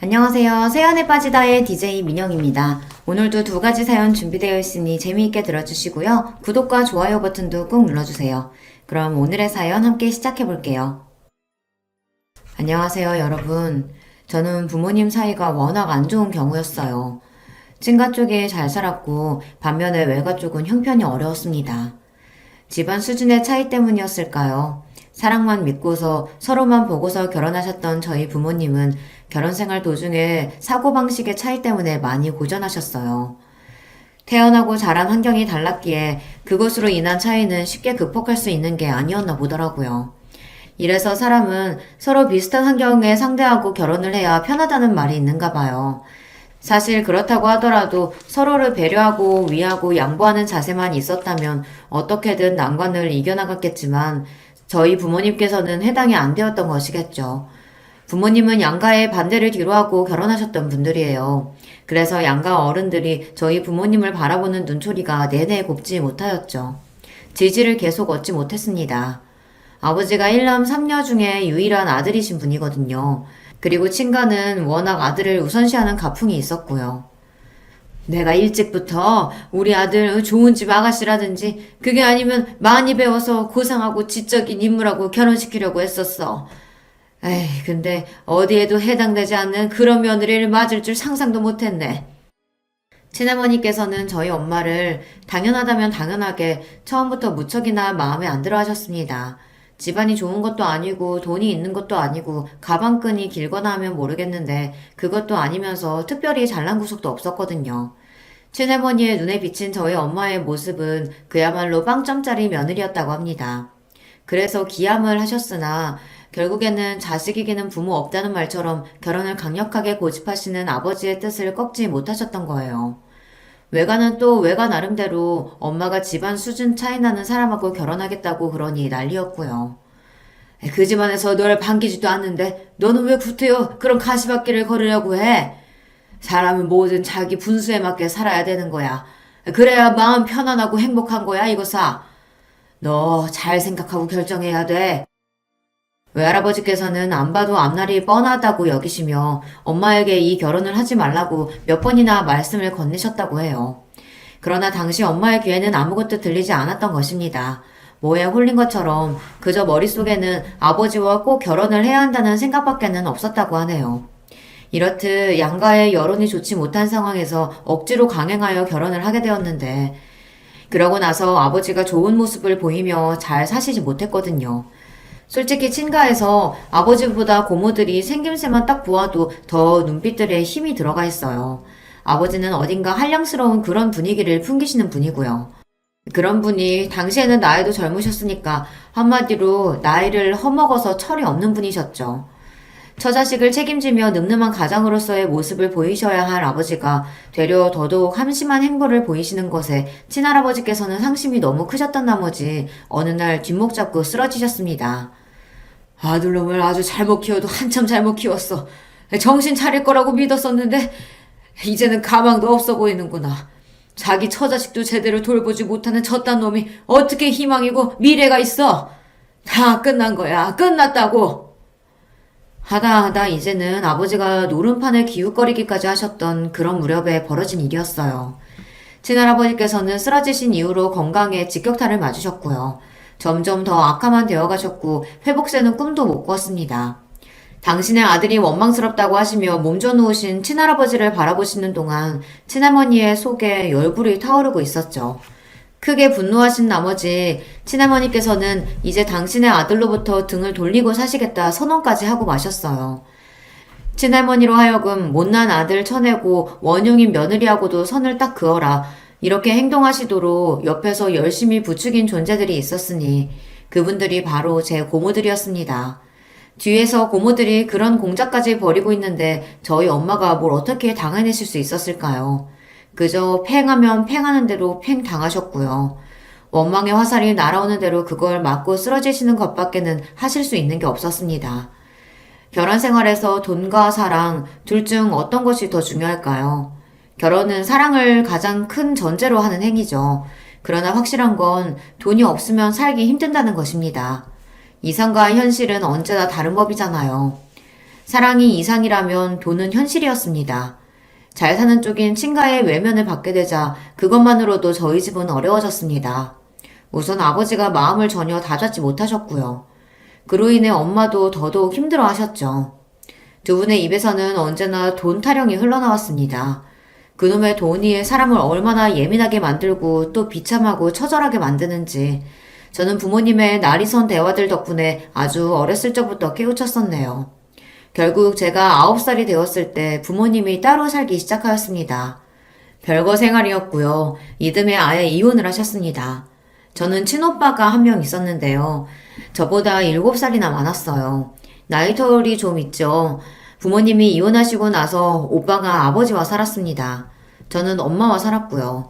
안녕하세요. 세연에 빠지다의 DJ 민영입니다. 오늘도 두 가지 사연 준비되어 있으니 재미있게 들어주시고요. 구독과 좋아요 버튼도 꾹 눌러주세요. 그럼 오늘의 사연 함께 시작해 볼게요. 안녕하세요, 여러분. 저는 부모님 사이가 워낙 안 좋은 경우였어요. 친가 쪽에 잘 살았고 반면에 외가 쪽은 형편이 어려웠습니다. 집안 수준의 차이 때문이었을까요? 사랑만 믿고서 서로만 보고서 결혼하셨던 저희 부모님은 결혼 생활 도중에 사고방식의 차이 때문에 많이 고전하셨어요. 태어나고 자란 환경이 달랐기에 그것으로 인한 차이는 쉽게 극복할 수 있는 게 아니었나 보더라고요. 이래서 사람은 서로 비슷한 환경에 상대하고 결혼을 해야 편하다는 말이 있는가 봐요. 사실 그렇다고 하더라도 서로를 배려하고 위하고 양보하는 자세만 있었다면 어떻게든 난관을 이겨나갔겠지만 저희 부모님께서는 해당이 안 되었던 것이겠죠. 부모님은 양가의 반대를 뒤로하고 결혼하셨던 분들이에요. 그래서 양가 어른들이 저희 부모님을 바라보는 눈초리가 내내 곱지 못하였죠. 지지를 계속 얻지 못했습니다. 아버지가 1남 3녀 중에 유일한 아들이신 분이거든요. 그리고 친가는 워낙 아들을 우선시하는 가풍이 있었고요. 내가 일찍부터 우리 아들 좋은 집 아가씨라든지 그게 아니면 많이 배워서 고상하고 지적인 인물하고 결혼시키려고 했었어. 에이, 근데 어디에도 해당되지 않는 그런 며느리를 맞을 줄 상상도 못했네. 친어머니께서는 저희 엄마를 당연하다면 당연하게 처음부터 무척이나 마음에 안 들어 하셨습니다. 집안이 좋은 것도 아니고 돈이 있는 것도 아니고 가방끈이 길거나 하면 모르겠는데 그것도 아니면서 특별히 잘난 구석도 없었거든요. 친할머니의 눈에 비친 저희 엄마의 모습은 그야말로 빵점짜리 며느리였다고 합니다. 그래서 기함을 하셨으나 결국에는 자식 이기는 부모 없다는 말처럼 결혼을 강력하게 고집하시는 아버지의 뜻을 꺾지 못하셨던 거예요. 외가는 또 외가 나름대로 엄마가 집안 수준 차이 나는 사람하고 결혼하겠다고 그러니 난리였고요. 그 집안에서 너를 반기지도 않는데 너는 왜 구태여 그런 가시밭길을 걸으려고 해? 사람은 뭐든 자기 분수에 맞게 살아야 되는 거야. 그래야 마음 편안하고 행복한 거야 이거사. 너 잘 생각하고 결정해야 돼. 외할아버지께서는 안 봐도 앞날이 뻔하다고 여기시며 엄마에게 이 결혼을 하지 말라고 몇 번이나 말씀을 건네셨다고 해요. 그러나 당시 엄마의 귀에는 아무것도 들리지 않았던 것입니다. 뭐에 홀린 것처럼 그저 머릿속에는 아버지와 꼭 결혼을 해야 한다는 생각밖에는 없었다고 하네요. 이렇듯 양가의 여론이 좋지 못한 상황에서 억지로 강행하여 결혼을 하게 되었는데 그러고 나서 아버지가 좋은 모습을 보이며 잘 사시지 못했거든요. 솔직히 친가에서 아버지보다 고모들이 생김새만 딱 보아도 더 눈빛들에 힘이 들어가 있어요. 아버지는 어딘가 한량스러운 그런 분위기를 풍기시는 분이고요. 그런 분이 당시에는 나이도 젊으셨으니까 한마디로 나이를 허먹어서 철이 없는 분이셨죠. 처자식을 책임지며 늠름한 가장으로서의 모습을 보이셔야 할 아버지가 되려 더더욱 한심한 행보를 보이시는 것에 친할아버지께서는 상심이 너무 크셨던 나머지 어느 날 뒷목 잡고 쓰러지셨습니다. 아들놈을 아주 잘못 키워도 한참 잘못 키웠어. 정신 차릴 거라고 믿었었는데 이제는 가망도 없어 보이는구나. 자기 처자식도 제대로 돌보지 못하는 저딴 놈이 어떻게 희망이고 미래가 있어. 다 끝난 거야. 끝났다고. 하다 이제는 아버지가 노름판을 기웃거리기까지 하셨던 그런 무렵에 벌어진 일이었어요. 친할아버지께서는 쓰러지신 이후로 건강에 직격탄을 맞으셨고요. 점점 더 악화만 되어가셨고 회복세는 꿈도 못 꾸었습니다. 당신의 아들이 원망스럽다고 하시며 몸져 누우신 친할아버지를 바라보시는 동안 친할머니의 속에 열불이 타오르고 있었죠. 크게 분노하신 나머지 친할머니께서는 이제 당신의 아들로부터 등을 돌리고 사시겠다 선언까지 하고 마셨어요. 친할머니로 하여금 못난 아들 쳐내고 원흉인 며느리하고도 선을 딱 그어라 이렇게 행동하시도록 옆에서 열심히 부추긴 존재들이 있었으니 그분들이 바로 제 고모들이었습니다. 뒤에서 고모들이 그런 공작까지 벌이고 있는데 저희 엄마가 뭘 어떻게 당해내실 수 있었을까요? 그저 팽하면 팽하는 대로 팽 당하셨고요. 원망의 화살이 날아오는 대로 그걸 맞고 쓰러지시는 것밖에는 하실 수 있는 게 없었습니다. 결혼 생활에서 돈과 사랑 둘 중 어떤 것이 더 중요할까요? 결혼은 사랑을 가장 큰 전제로 하는 행위죠. 그러나 확실한 건 돈이 없으면 살기 힘든다는 것입니다. 이상과 현실은 언제나 다른 법이잖아요. 사랑이 이상이라면 돈은 현실이었습니다. 잘 사는 쪽인 친가의 외면을 받게 되자 그것만으로도 저희 집은 어려워졌습니다. 우선 아버지가 마음을 전혀 다잡지 못하셨고요. 그로 인해 엄마도 더더욱 힘들어 하셨죠. 두 분의 입에서는 언제나 돈 타령이 흘러나왔습니다. 그놈의 돈이 사람을 얼마나 예민하게 만들고 또 비참하고 처절하게 만드는지 저는 부모님의 날이 선 대화들 덕분에 아주 어렸을 적부터 깨우쳤었네요. 결국 제가 9살이 되었을 때 부모님이 따로 살기 시작하였습니다. 별거 생활이었고요. 이듬해 아예 이혼을 하셨습니다. 저는 친오빠가 한 명 있었는데요. 저보다 7살이나 많았어요. 나이 터울이 좀 있죠. 부모님이 이혼하시고 나서 오빠가 아버지와 살았습니다. 저는 엄마와 살았고요.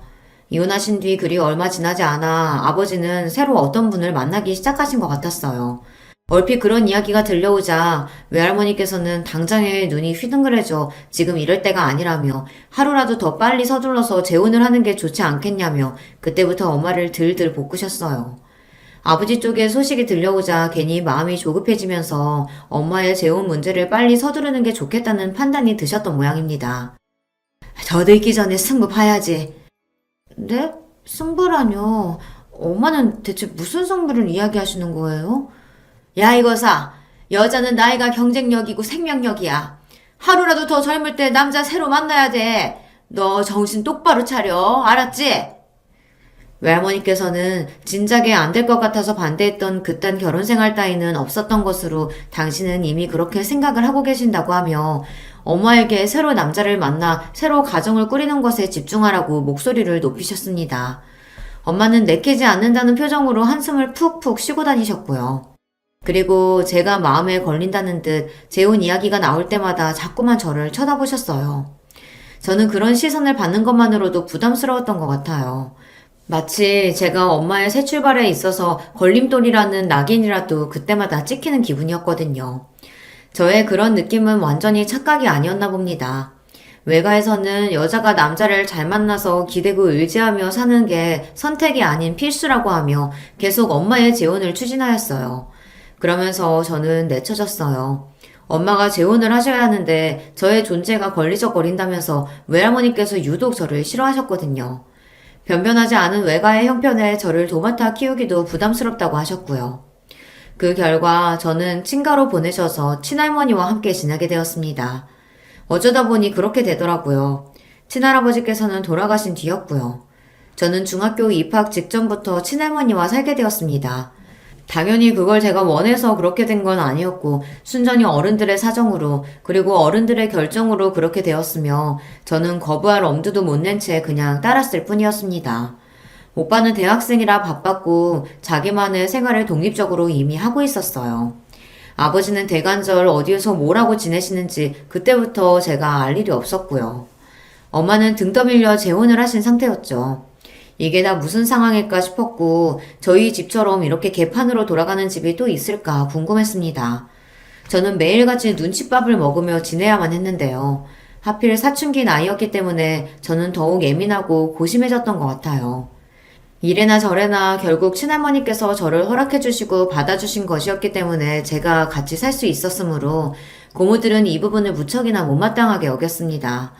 이혼하신 뒤 그리 얼마 지나지 않아 아버지는 새로 어떤 분을 만나기 시작하신 것 같았어요. 얼핏 그런 이야기가 들려오자 외할머니께서는 당장에 눈이 휘둥그레져 지금 이럴 때가 아니라며 하루라도 더 빨리 서둘러서 재혼을 하는 게 좋지 않겠냐며 그때부터 엄마를 들들 볶으셨어요. 아버지 쪽에 소식이 들려오자 괜히 마음이 조급해지면서 엄마의 재혼 문제를 빨리 서두르는 게 좋겠다는 판단이 드셨던 모양입니다. 더 늦기 전에 승부 봐야지. 네? 승부라뇨? 엄마는 대체 무슨 승부를 이야기하시는 거예요? 야 이거사, 여자는 나이가 경쟁력이고 생명력이야. 하루라도 더 젊을 때 남자 새로 만나야 돼. 너 정신 똑바로 차려, 알았지? 외할머니께서는 진작에 안 될 것 같아서 반대했던 그딴 결혼 생활 따위는 없었던 것으로 당신은 이미 그렇게 생각을 하고 계신다고 하며 엄마에게 새로 남자를 만나 새로 가정을 꾸리는 것에 집중하라고 목소리를 높이셨습니다. 엄마는 내키지 않는다는 표정으로 한숨을 푹푹 쉬고 다니셨고요. 그리고 제가 마음에 걸린다는 듯 재혼 이야기가 나올 때마다 자꾸만 저를 쳐다보셨어요. 저는 그런 시선을 받는 것만으로도 부담스러웠던 것 같아요. 마치 제가 엄마의 새 출발에 있어서 걸림돌이라는 낙인이라도 그때마다 찍히는 기분이었거든요. 저의 그런 느낌은 완전히 착각이 아니었나 봅니다. 외가에서는 여자가 남자를 잘 만나서 기대고 의지하며 사는 게 선택이 아닌 필수라고 하며 계속 엄마의 재혼을 추진하였어요. 그러면서 저는 내쳐졌어요. 엄마가 재혼을 하셔야 하는데 저의 존재가 걸리적거린다면서 외할머니께서 유독 저를 싫어하셨거든요. 변변하지 않은 외가의 형편에 저를 도맡아 키우기도 부담스럽다고 하셨고요. 그 결과 저는 친가로 보내셔서 친할머니와 함께 지내게 되었습니다. 어쩌다 보니 그렇게 되더라고요. 친할아버지께서는 돌아가신 뒤였고요. 저는 중학교 입학 직전부터 친할머니와 살게 되었습니다. 당연히 그걸 제가 원해서 그렇게 된 건 아니었고 순전히 어른들의 사정으로 그리고 어른들의 결정으로 그렇게 되었으며 저는 거부할 엄두도 못 낸 채 그냥 따랐을 뿐이었습니다. 오빠는 대학생이라 바빴고 자기만의 생활을 독립적으로 이미 하고 있었어요. 아버지는 대관절 어디에서 뭘 하고 지내시는지 그때부터 제가 알 일이 없었고요. 엄마는 등 떠밀려 재혼을 하신 상태였죠. 이게 다 무슨 상황일까 싶었고 저희 집처럼 이렇게 개판으로 돌아가는 집이 또 있을까 궁금했습니다. 저는 매일같이 눈칫밥을 먹으며 지내야만 했는데요. 하필 사춘기 나이였기 때문에 저는 더욱 예민하고 고심해졌던 것 같아요. 이래나 저래나 결국 친할머니께서 저를 허락해주시고 받아주신 것이었기 때문에 제가 같이 살 수 있었으므로 고모들은 이 부분을 무척이나 못마땅하게 여겼습니다.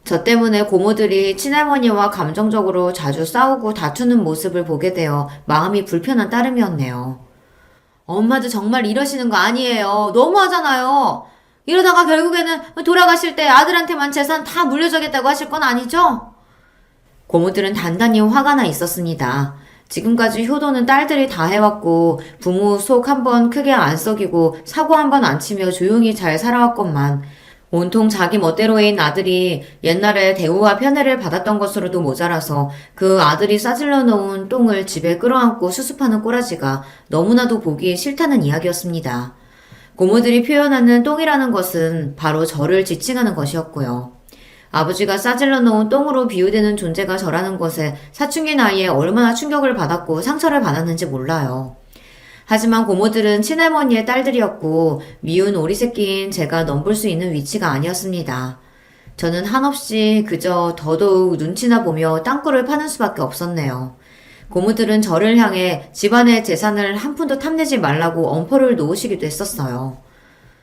저 때문에 고모들이 친할머니와 감정적으로 자주 싸우고 다투는 모습을 보게 되어 마음이 불편한 따름이었네요. 엄마도 정말 이러시는 거 아니에요. 너무하잖아요. 이러다가 결국에는 돌아가실 때 아들한테만 재산 다 물려주겠다고 하실 건 아니죠? 고모들은 단단히 화가 나 있었습니다. 지금까지 효도는 딸들이 다 해왔고 부모 속 한 번 크게 안 썩이고 사고 한 번 안 치며 조용히 잘 살아왔건만 온통 자기 멋대로인 아들이 옛날에 대우와 편애를 받았던 것으로도 모자라서 그 아들이 싸질러 놓은 똥을 집에 끌어안고 수습하는 꼬라지가 너무나도 보기 싫다는 이야기였습니다. 고모들이 표현하는 똥이라는 것은 바로 저를 지칭하는 것이었고요. 아버지가 싸질러 놓은 똥으로 비유되는 존재가 저라는 것에 사춘기 나이에 얼마나 충격을 받았고 상처를 받았는지 몰라요. 하지만 고모들은 친할머니의 딸들이었고 미운 오리 새끼인 제가 넘볼 수 있는 위치가 아니었습니다. 저는 한없이 그저 더더욱 눈치나 보며 땅굴을 파는 수밖에 없었네요. 고모들은 저를 향해 집안의 재산을 한 푼도 탐내지 말라고 엄포를 놓으시기도 했었어요.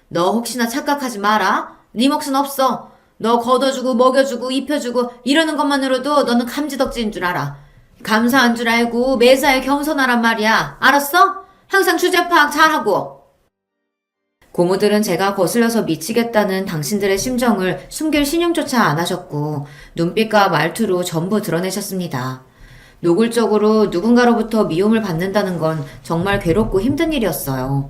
너 혹시나 착각하지 마라. 네 몫은 없어. 너 걷어주고 먹여주고 입혀주고 이러는 것만으로도 너는 감지덕지인 줄 알아. 감사한 줄 알고 매사에 겸손하란 말이야. 알았어? 항상 주제 파악 잘하고. 고모들은 제가 거슬려서 미치겠다는 당신들의 심정을 숨길 신용조차 안 하셨고 눈빛과 말투로 전부 드러내셨습니다. 노골적으로 누군가로부터 미움을 받는다는 건 정말 괴롭고 힘든 일이었어요.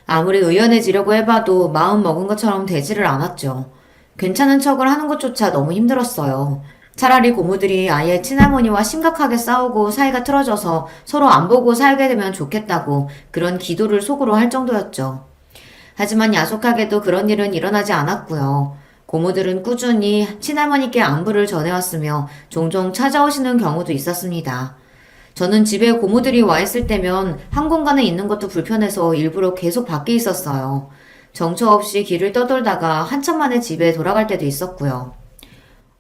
아무리 의연해지려고 해봐도 마음 먹은 것처럼 되지를 않았죠. 괜찮은 척을 하는 것조차 너무 힘들었어요. 차라리 고모들이 아예 친할머니와 심각하게 싸우고 사이가 틀어져서 서로 안 보고 살게 되면 좋겠다고 그런 기도를 속으로 할 정도였죠. 하지만 야속하게도 그런 일은 일어나지 않았고요. 고모들은 꾸준히 친할머니께 안부를 전해왔으며 종종 찾아오시는 경우도 있었습니다. 저는 집에 고모들이 와 있을 때면 한 공간에 있는 것도 불편해서 일부러 계속 밖에 있었어요. 정처 없이 길을 떠돌다가 한참 만에 집에 돌아갈 때도 있었고요.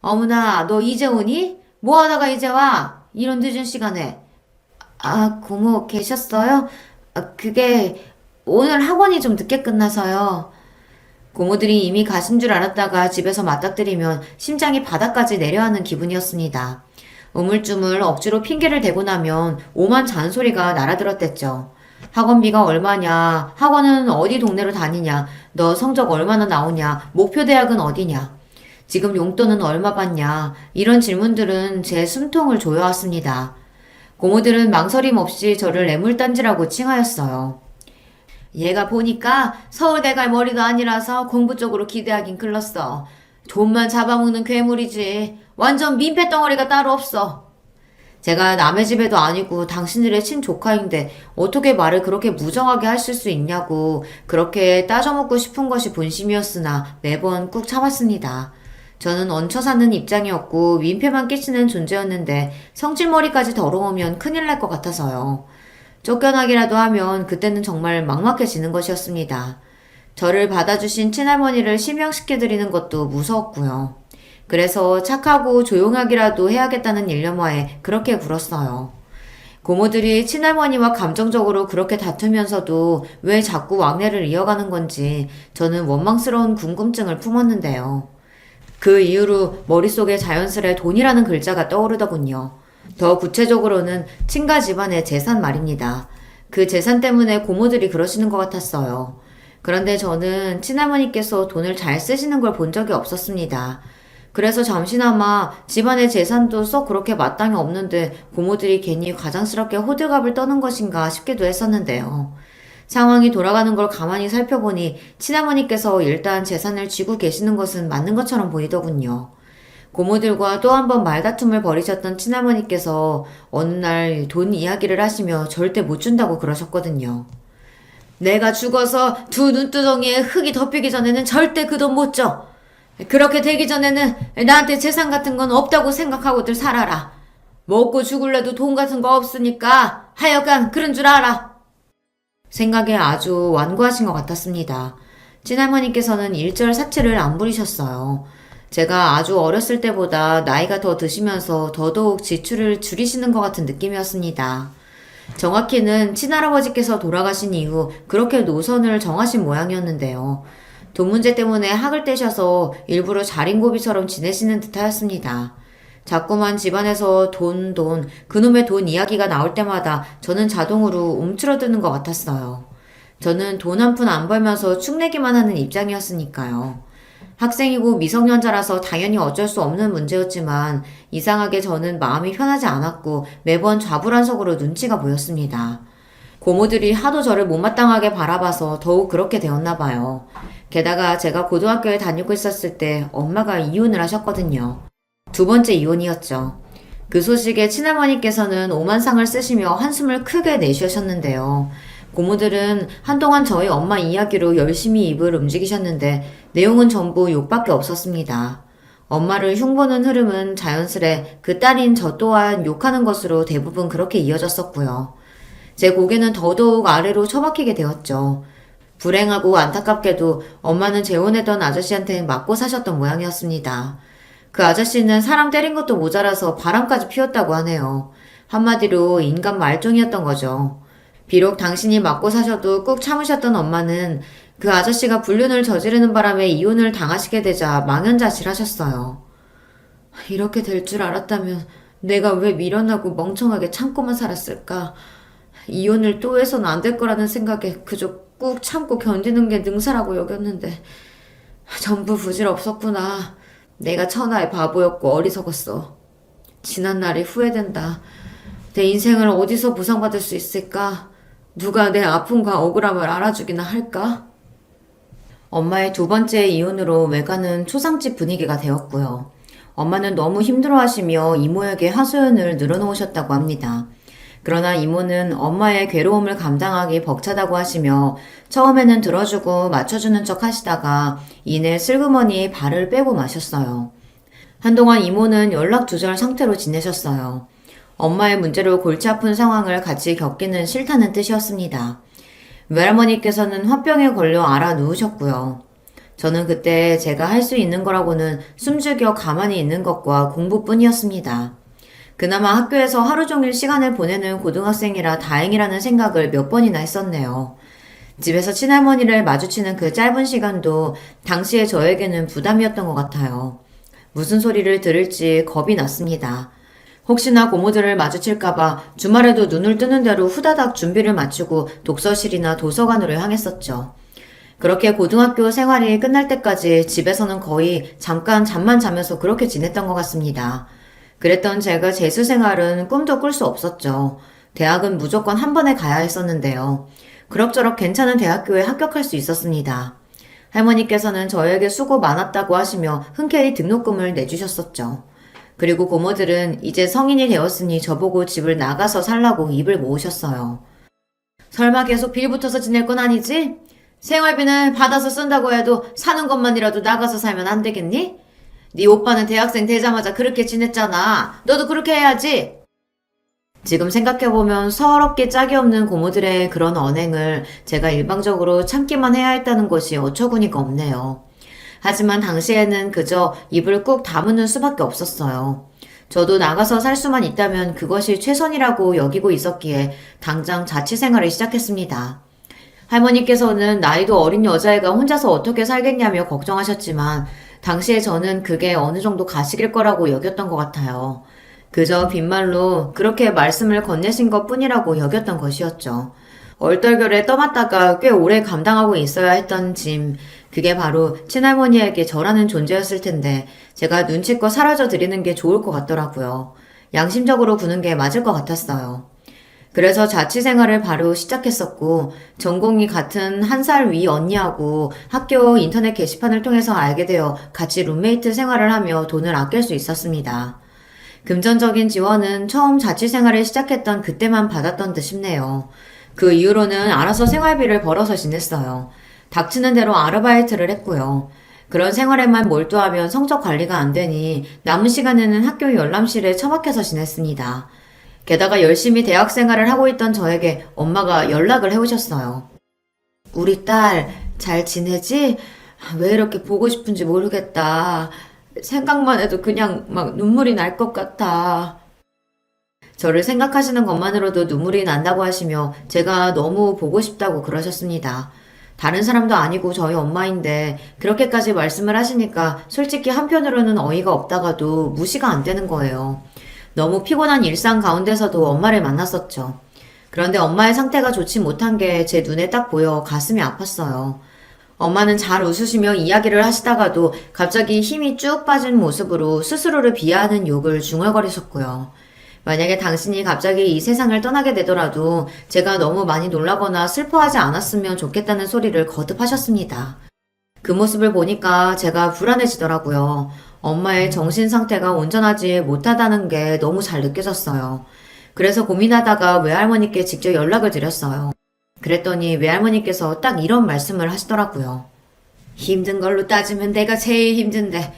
어머나, 너 이제 오니? 뭐 하다가 이제 와? 이런 늦은 시간에. 아, 고모 계셨어요? 그게 오늘 학원이 좀 늦게 끝나서요. 고모들이 이미 가신 줄 알았다가 집에서 맞닥뜨리면 심장이 바닥까지 내려앉는 기분이었습니다. 우물쭈물 억지로 핑계를 대고 나면 오만 잔소리가 날아들었댔죠. 학원비가 얼마냐, 학원은 어디 동네로 다니냐, 너 성적 얼마나 나오냐, 목표 대학은 어디냐, 지금 용돈은 얼마 받냐, 이런 질문들은 제 숨통을 조여왔습니다. 고모들은 망설임 없이 저를 애물단지라고 칭하였어요. 얘가 보니까 서울대 갈 머리가 아니라서 공부 쪽으로 기대하긴 글렀어. 돈만 잡아먹는 괴물이지. 완전 민폐 덩어리가 따로 없어. 제가 남의 집에도 아니고 당신들의 친조카인데 어떻게 말을 그렇게 무정하게 하실 수 있냐고 그렇게 따져먹고 싶은 것이 본심이었으나 매번 꾹 참았습니다. 저는 얹혀 사는 입장이었고 민폐만 끼치는 존재였는데 성질머리까지 더러우면 큰일 날 것 같아서요. 쫓겨나기라도 하면 그때는 정말 막막해지는 것이었습니다. 저를 받아주신 친할머니를 실명시켜드리는 것도 무서웠고요. 그래서 착하고 조용하기라도 해야겠다는 일념하에 그렇게 굴었어요. 고모들이 친할머니와 감정적으로 그렇게 다투면서도 왜 자꾸 왕래를 이어가는 건지 저는 원망스러운 궁금증을 품었는데요. 그 이후로 머릿속에 자연스레 돈이라는 글자가 떠오르더군요. 더 구체적으로는 친가 집안의 재산 말입니다. 그 재산 때문에 고모들이 그러시는 것 같았어요. 그런데 저는 친할머니께서 돈을 잘 쓰시는 걸 본 적이 없었습니다. 그래서 잠시나마 집안의 재산도 썩 그렇게 마땅히 없는데 고모들이 괜히 과장스럽게 호들갑을 떠는 것인가 싶기도 했었는데요. 상황이 돌아가는 걸 가만히 살펴보니 친할머니께서 일단 재산을 쥐고 계시는 것은 맞는 것처럼 보이더군요. 고모들과 또 한 번 말다툼을 벌이셨던 친할머니께서 어느 날 돈 이야기를 하시며 절대 못 준다고 그러셨거든요. 내가 죽어서 두 눈두덩이에 흙이 덮이기 전에는 절대 그 돈 못 줘. 그렇게 되기 전에는 나한테 재산 같은 건 없다고 생각하고들 살아라. 먹고 죽을래도 돈 같은 거 없으니까 하여간 그런 줄 알아. 생각에 아주 완고하신 것 같았습니다. 친할머니께서는 일절4채를 안 부리셨어요. 제가 아주 어렸을 때보다 나이가 더 드시면서 더더욱 지출을 줄이시는 것 같은 느낌이었습니다. 정확히는 친할아버지께서 돌아가신 이후 그렇게 노선을 정하신 모양이었는데요. 돈 문제 때문에 학을 떼셔서 일부러 자린고비처럼 지내시는 듯 하였습니다. 자꾸만 집안에서 돈, 그놈의 돈 이야기가 나올 때마다 저는 자동으로 움츠러드는 것 같았어요. 저는 돈 한 푼 안 벌면서 축내기만 하는 입장이었으니까요. 학생이고 미성년자라서 당연히 어쩔 수 없는 문제였지만 이상하게 저는 마음이 편하지 않았고 매번 좌불안석으로 눈치가 보였습니다. 고모들이 하도 저를 못마땅하게 바라봐서 더욱 그렇게 되었나 봐요. 게다가 제가 고등학교에 다니고 있었을 때 엄마가 이혼을 하셨거든요. 두 번째 이혼이었죠. 그 소식에 친할머니께서는 오만상을 쓰시며 한숨을 크게 내쉬셨는데요. 고모들은 한동안 저희 엄마 이야기로 열심히 입을 움직이셨는데 내용은 전부 욕밖에 없었습니다. 엄마를 흉보는 흐름은 자연스레 그 딸인 저 또한 욕하는 것으로 대부분 그렇게 이어졌었고요. 제 고개는 더더욱 아래로 처박히게 되었죠. 불행하고 안타깝게도 엄마는 재혼했던 아저씨한테 맞고 사셨던 모양이었습니다. 그 아저씨는 사람 때린 것도 모자라서 바람까지 피웠다고 하네요. 한마디로 인간 말종이었던 거죠. 비록 당신이 맞고 사셔도 꾹 참으셨던 엄마는 그 아저씨가 불륜을 저지르는 바람에 이혼을 당하시게 되자 망연자실하셨어요. 이렇게 될 줄 알았다면 내가 왜 미련하고 멍청하게 참고만 살았을까? 이혼을 또 해서는 안 될 거라는 생각에 그저 꾹 참고 견디는 게 능사라고 여겼는데 전부 부질없었구나. 내가 천하의 바보였고 어리석었어. 지난 날이 후회된다. 내 인생을 어디서 보상받을 수 있을까? 누가 내 아픔과 억울함을 알아주기나 할까? 엄마의 두 번째 이혼으로 외가는 초상집 분위기가 되었고요. 엄마는 너무 힘들어하시며 이모에게 하소연을 늘어놓으셨다고 합니다. 그러나 이모는 엄마의 괴로움을 감당하기 벅차다고 하시며 처음에는 들어주고 맞춰주는 척 하시다가 이내 슬그머니 발을 빼고 마셨어요. 한동안 이모는 연락 두절 상태로 지내셨어요. 엄마의 문제로 골치 아픈 상황을 같이 겪기는 싫다는 뜻이었습니다. 외할머니께서는 화병에 걸려 알아 누우셨고요. 저는 그때 제가 할 수 있는 거라고는 숨죽여 가만히 있는 것과 공부뿐이었습니다. 그나마 학교에서 하루 종일 시간을 보내는 고등학생이라 다행이라는 생각을 몇 번이나 했었네요. 집에서 친할머니를 마주치는 그 짧은 시간도 당시에 저에게는 부담이었던 것 같아요. 무슨 소리를 들을지 겁이 났습니다. 혹시나 고모들을 마주칠까봐 주말에도 눈을 뜨는 대로 후다닥 준비를 마치고 독서실이나 도서관으로 향했었죠. 그렇게 고등학교 생활이 끝날 때까지 집에서는 거의 잠깐 잠만 자면서 그렇게 지냈던 것 같습니다. 그랬던 제가 재수 생활은 꿈도 꿀 수 없었죠. 대학은 무조건 한 번에 가야 했었는데요. 그럭저럭 괜찮은 대학교에 합격할 수 있었습니다. 할머니께서는 저에게 수고 많았다고 하시며 흔쾌히 등록금을 내주셨었죠. 그리고 고모들은 이제 성인이 되었으니 저보고 집을 나가서 살라고 입을 모으셨어요. 설마 계속 빌 붙어서 지낼 건 아니지? 생활비는 받아서 쓴다고 해도 사는 것만이라도 나가서 살면 안 되겠니? 네 오빠는 대학생 되자마자 그렇게 지냈잖아. 너도 그렇게 해야지. 지금 생각해보면 서럽게 짝이 없는 고모들의 그런 언행을 제가 일방적으로 참기만 해야 했다는 것이 어처구니가 없네요. 하지만 당시에는 그저 입을 꾹 다무는 수밖에 없었어요. 저도 나가서 살 수만 있다면 그것이 최선이라고 여기고 있었기에 당장 자취생활을 시작했습니다. 할머니께서는 나이도 어린 여자애가 혼자서 어떻게 살겠냐며 걱정하셨지만 당시에 저는 그게 어느 정도 가식일 거라고 여겼던 것 같아요. 그저 빈말로 그렇게 말씀을 건네신 것 뿐이라고 여겼던 것이었죠. 얼떨결에 떠맡다가 꽤 오래 감당하고 있어야 했던 짐, 그게 바로 친할머니에게 저라는 존재였을 텐데 제가 눈치껏 사라져 드리는 게 좋을 것 같더라고요. 양심적으로 구는 게 맞을 것 같았어요. 그래서 자취생활을 바로 시작했었고 전공이 같은 한 살 위 언니하고 학교 인터넷 게시판을 통해서 알게 되어 같이 룸메이트 생활을 하며 돈을 아낄 수 있었습니다. 금전적인 지원은 처음 자취생활을 시작했던 그때만 받았던 듯 싶네요. 그 이후로는 알아서 생활비를 벌어서 지냈어요. 닥치는 대로 아르바이트를 했고요. 그런 생활에만 몰두하면 성적 관리가 안 되니 남은 시간에는 학교 열람실에 처박혀서 지냈습니다. 게다가 열심히 대학 생활을 하고 있던 저에게 엄마가 연락을 해오셨어요. 우리 딸 잘 지내지? 왜 이렇게 보고 싶은지 모르겠다. 생각만 해도 그냥 막 눈물이 날 것 같아. 저를 생각하시는 것만으로도 눈물이 난다고 하시며 제가 너무 보고 싶다고 그러셨습니다. 다른 사람도 아니고 저희 엄마인데 그렇게까지 말씀을 하시니까 솔직히 한편으로는 어이가 없다가도 무시가 안 되는 거예요. 너무 피곤한 일상 가운데서도 엄마를 만났었죠. 그런데 엄마의 상태가 좋지 못한 게 제 눈에 딱 보여 가슴이 아팠어요. 엄마는 잘 웃으시며 이야기를 하시다가도 갑자기 힘이 쭉 빠진 모습으로 스스로를 비하하는 욕을 중얼거리셨고요. 만약에 당신이 갑자기 이 세상을 떠나게 되더라도 제가 너무 많이 놀라거나 슬퍼하지 않았으면 좋겠다는 소리를 거듭하셨습니다. 그 모습을 보니까 제가 불안해지더라고요. 엄마의 정신 상태가 온전하지 못하다는 게 너무 잘 느껴졌어요. 그래서 고민하다가 외할머니께 직접 연락을 드렸어요. 그랬더니 외할머니께서 딱 이런 말씀을 하시더라고요. 힘든 걸로 따지면 내가 제일 힘든데,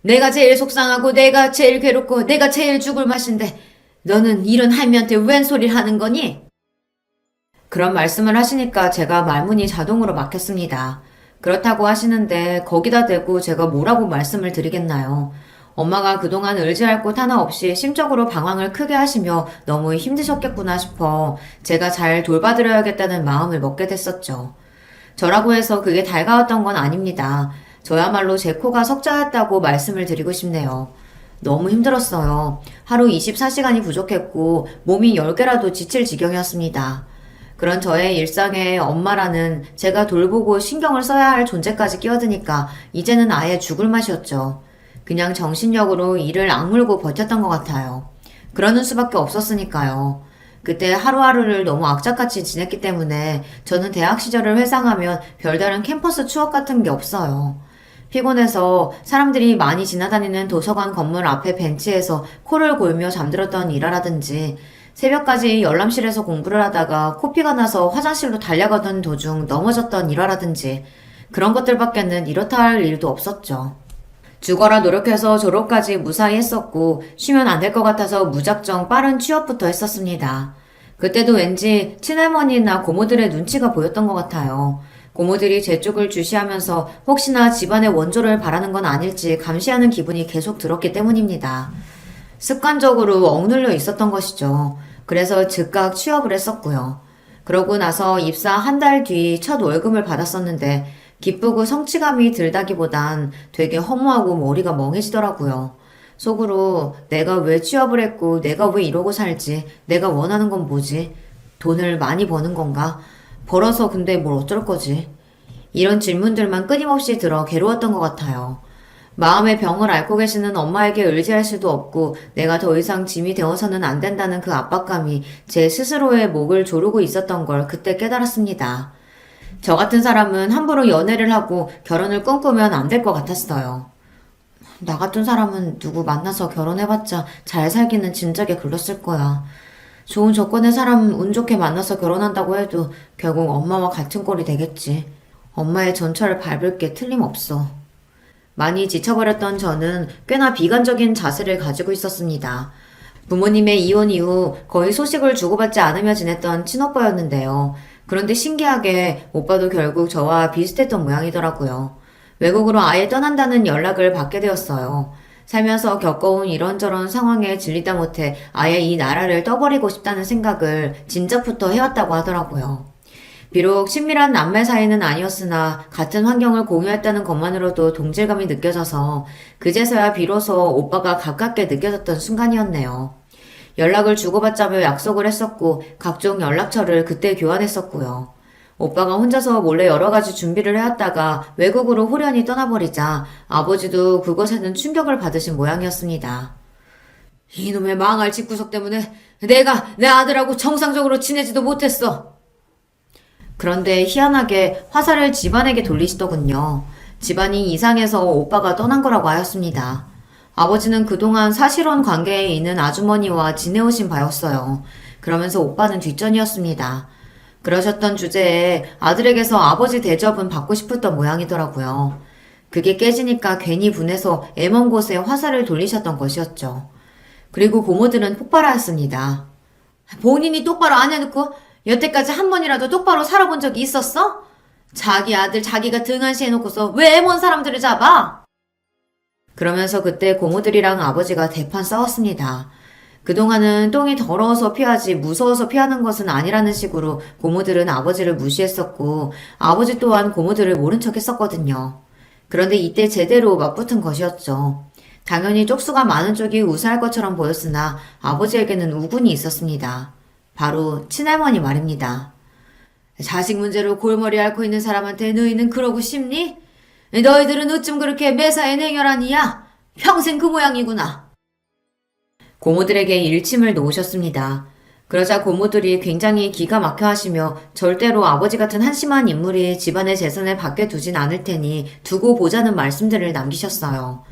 내가 제일 속상하고 내가 제일 괴롭고 내가 제일 죽을 맛인데 너는 이런 할미한테 웬 소리를 하는 거니? 그런 말씀을 하시니까 제가 말문이 자동으로 막혔습니다. 그렇다고 하시는데 거기다 대고 제가 뭐라고 말씀을 드리겠나요? 엄마가 그동안 의지할 곳 하나 없이 심적으로 방황을 크게 하시며 너무 힘드셨겠구나 싶어 제가 잘 돌봐드려야겠다는 마음을 먹게 됐었죠. 저라고 해서 그게 달가웠던 건 아닙니다. 저야말로 제 코가 석자였다고 말씀을 드리고 싶네요. 너무 힘들었어요. 하루 24시간이 부족했고 몸이 10개라도 지칠 지경이었습니다. 그런 저의 일상에 엄마라는 제가 돌보고 신경을 써야 할 존재까지 끼어드니까 이제는 아예 죽을 맛이었죠. 그냥 정신력으로 이를 악물고 버텼던 것 같아요. 그러는 수밖에 없었으니까요. 그때 하루하루를 너무 악착같이 지냈기 때문에 저는 대학 시절을 회상하면 별다른 캠퍼스 추억 같은 게 없어요. 피곤해서 사람들이 많이 지나다니는 도서관 건물 앞에 벤치에서 코를 골며 잠들었던 일화라든지 새벽까지 열람실에서 공부를 하다가 코피가 나서 화장실로 달려가던 도중 넘어졌던 일화라든지 그런 것들밖에는 이렇다 할 일도 없었죠. 죽어라 노력해서 졸업까지 무사히 했었고 쉬면 안 될 것 같아서 무작정 빠른 취업부터 했었습니다. 그때도 왠지 친할머니나 고모들의 눈치가 보였던 것 같아요. 고모들이 제 쪽을 주시하면서 혹시나 집안의 원조를 바라는 건 아닐지 감시하는 기분이 계속 들었기 때문입니다. 습관적으로 억눌려 있었던 것이죠. 그래서 즉각 취업을 했었고요. 그러고 나서 입사 한 달 뒤 첫 월급을 받았었는데 기쁘고 성취감이 들다기보단 되게 허무하고 머리가 멍해지더라고요. 속으로 내가 왜 취업을 했고 내가 왜 이러고 살지? 내가 원하는 건 뭐지? 돈을 많이 버는 건가? 벌어서 근데 뭘 어쩔 거지? 이런 질문들만 끊임없이 들어 괴로웠던 것 같아요. 마음의 병을 앓고 계시는 엄마에게 의지할 수도 없고 내가 더 이상 짐이 되어서는 안 된다는 그 압박감이 제 스스로의 목을 조르고 있었던 걸 그때 깨달았습니다. 저 같은 사람은 함부로 연애를 하고 결혼을 꿈꾸면 안 될 것 같았어요. 나 같은 사람은 누구 만나서 결혼해봤자 잘 살기는 진작에 글렀을 거야. 좋은 조건의 사람 운 좋게 만나서 결혼한다고 해도 결국 엄마와 같은 꼴이 되겠지. 엄마의 전철을 밟을 게 틀림없어. 많이 지쳐버렸던 저는 꽤나 비관적인 자세를 가지고 있었습니다. 부모님의 이혼 이후 거의 소식을 주고받지 않으며 지냈던 친오빠였는데요. 그런데 신기하게 오빠도 결국 저와 비슷했던 모양이더라고요. 외국으로 아예 떠난다는 연락을 받게 되었어요. 살면서 겪어온 이런저런 상황에 질리다 못해 아예 이 나라를 떠버리고 싶다는 생각을 진작부터 해왔다고 하더라고요. 비록 친밀한 남매 사이는 아니었으나 같은 환경을 공유했다는 것만으로도 동질감이 느껴져서 그제서야 비로소 오빠가 가깝게 느껴졌던 순간이었네요. 연락을 주고받자며 약속을 했었고 각종 연락처를 그때 교환했었고요. 오빠가 혼자서 몰래 여러 가지 준비를 해왔다가 외국으로 호련히 떠나버리자 아버지도 그것에는 충격을 받으신 모양이었습니다. 이놈의 망할 집구석 때문에 내가 내 아들하고 정상적으로 지내지도 못했어. 그런데 희한하게 화살을 집안에게 돌리시더군요. 집안이 이상해서 오빠가 떠난 거라고 하였습니다. 아버지는 그동안 사실혼 관계에 있는 아주머니와 지내오신 바였어요. 그러면서 오빠는 뒷전이었습니다. 그러셨던 주제에 아들에게서 아버지 대접은 받고 싶었던 모양이더라고요. 그게 깨지니까 괜히 분해서 애먼 곳에 화살을 돌리셨던 것이었죠. 그리고 고모들은 폭발하였습니다. 본인이 똑바로 안 해놓고 여태까지 한 번이라도 똑바로 살아본 적이 있었어? 자기 아들 자기가 등한시해놓고서 왜 애먼 사람들을 잡아? 그러면서 그때 고모들이랑 아버지가 대판 싸웠습니다. 그동안은 똥이 더러워서 피하지 무서워서 피하는 것은 아니라는 식으로 고모들은 아버지를 무시했었고 아버지 또한 고모들을 모른 척 했었거든요. 그런데 이때 제대로 맞붙은 것이었죠. 당연히 쪽수가 많은 쪽이 우세할 것처럼 보였으나 아버지에게는 우군이 있었습니다. 바로 친할머니 말입니다. 자식 문제로 골머리 앓고 있는 사람한테 너희는 그러고 싶니? 너희들은 어쩜 그렇게 매사에 냉혈하니야? 평생 그 모양이구나. 고모들에게 일침을 놓으셨습니다. 그러자 고모들이 굉장히 기가 막혀 하시며 절대로 아버지 같은 한심한 인물이 집안의 재산을 밖에 두진 않을 테니 두고 보자는 말씀들을 남기셨어요.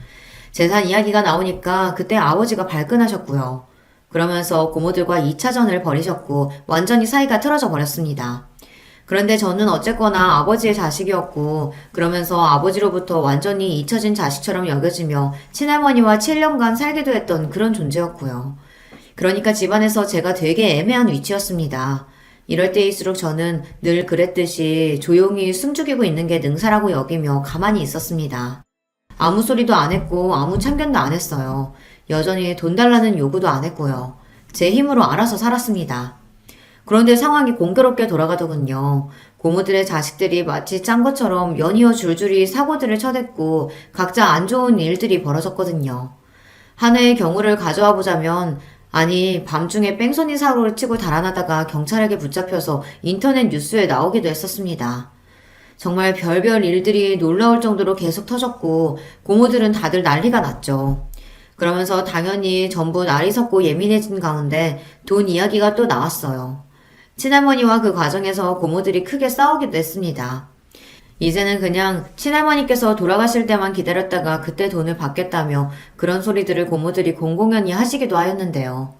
재산 이야기가 나오니까 그때 아버지가 발끈하셨고요. 그러면서 고모들과 2차전을 벌이셨고 완전히 사이가 틀어져 버렸습니다. 그런데 저는 어쨌거나 아버지의 자식이었고 그러면서 아버지로부터 완전히 잊혀진 자식처럼 여겨지며 친할머니와 7년간 살기도 했던 그런 존재였고요. 그러니까 집안에서 제가 되게 애매한 위치였습니다. 이럴 때일수록 저는 늘 그랬듯이 조용히 숨죽이고 있는 게 능사라고 여기며 가만히 있었습니다. 아무 소리도 안 했고 아무 참견도 안 했어요. 여전히 돈 달라는 요구도 안 했고요. 제 힘으로 알아서 살았습니다. 그런데 상황이 공교롭게 돌아가더군요. 고모들의 자식들이 마치 짠 것처럼 연이어 줄줄이 사고들을 쳐댔고 각자 안 좋은 일들이 벌어졌거든요. 하나의 경우를 가져와 보자면, 아니, 밤중에 뺑소니 사고를 치고 달아나다가 경찰에게 붙잡혀서 인터넷 뉴스에 나오기도 했었습니다. 정말 별별 일들이 놀라울 정도로 계속 터졌고 고모들은 다들 난리가 났죠. 그러면서 당연히 전부 날이 섰고 예민해진 가운데 돈 이야기가 또 나왔어요. 친할머니와 그 과정에서 고모들이 크게 싸우기도 했습니다. 이제는 그냥 친할머니께서 돌아가실 때만 기다렸다가 그때 돈을 받겠다며 그런 소리들을 고모들이 공공연히 하시기도 하였는데요.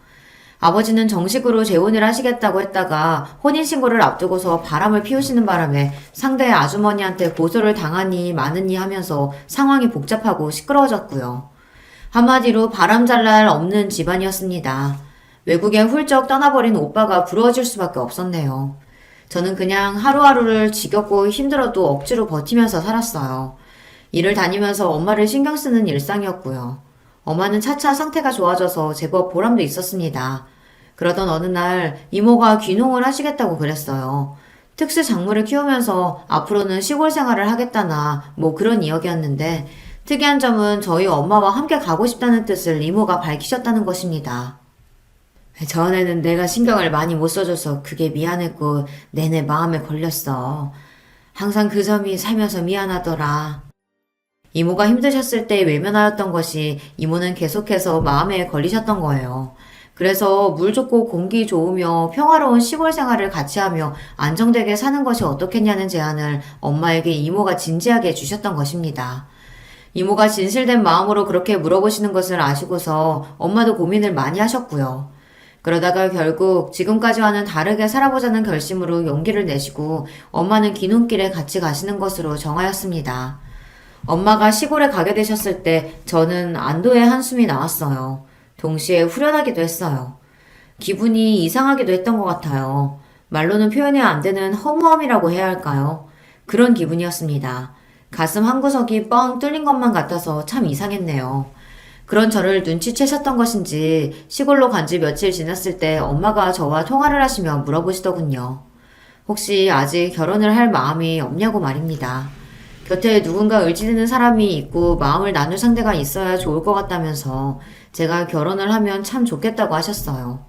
아버지는 정식으로 재혼을 하시겠다고 했다가 혼인신고를 앞두고서 바람을 피우시는 바람에 상대 아주머니한테 고소를 당하니 마느니 하면서 상황이 복잡하고 시끄러워졌고요. 한마디로 바람잘 날 없는 집안이었습니다. 외국에 훌쩍 떠나버린 오빠가 부러워질 수밖에 없었네요. 저는 그냥 하루하루를 지겹고 힘들어도 억지로 버티면서 살았어요. 일을 다니면서 엄마를 신경 쓰는 일상이었고요. 엄마는 차차 상태가 좋아져서 제법 보람도 있었습니다. 그러던 어느 날 이모가 귀농을 하시겠다고 그랬어요. 특수 작물을 키우면서 앞으로는 시골 생활을 하겠다나 뭐 그런 이야기였는데 특이한 점은 저희 엄마와 함께 가고 싶다는 뜻을 이모가 밝히셨다는 것입니다. 전에는 내가 신경을 많이 못 써줘서 그게 미안했고 내내 마음에 걸렸어. 항상 그 점이 살면서 미안하더라. 이모가 힘드셨을 때 외면하였던 것이 이모는 계속해서 마음에 걸리셨던 거예요. 그래서 물 좋고 공기 좋으며 평화로운 시골 생활을 같이 하며 안정되게 사는 것이 어떻겠냐는 제안을 엄마에게 이모가 진지하게 주셨던 것입니다. 이모가 진실된 마음으로 그렇게 물어보시는 것을 아시고서 엄마도 고민을 많이 하셨고요. 그러다가 결국 지금까지와는 다르게 살아보자는 결심으로 용기를 내시고 엄마는 귀농길에 같이 가시는 것으로 정하였습니다. 엄마가 시골에 가게 되셨을 때 저는 안도의 한숨이 나왔어요. 동시에 후련하기도 했어요. 기분이 이상하기도 했던 것 같아요. 말로는 표현이 안 되는 허무함이라고 해야 할까요? 그런 기분이었습니다. 가슴 한구석이 뻥 뚫린 것만 같아서 참 이상했네요. 그런 저를 눈치채셨던 것인지 시골로 간 지 며칠 지났을 때 엄마가 저와 통화를 하시며 물어보시더군요. 혹시 아직 결혼을 할 마음이 없냐고 말입니다. 곁에 누군가 의지되는 사람이 있고 마음을 나눌 상대가 있어야 좋을 것 같다면서 제가 결혼을 하면 참 좋겠다고 하셨어요.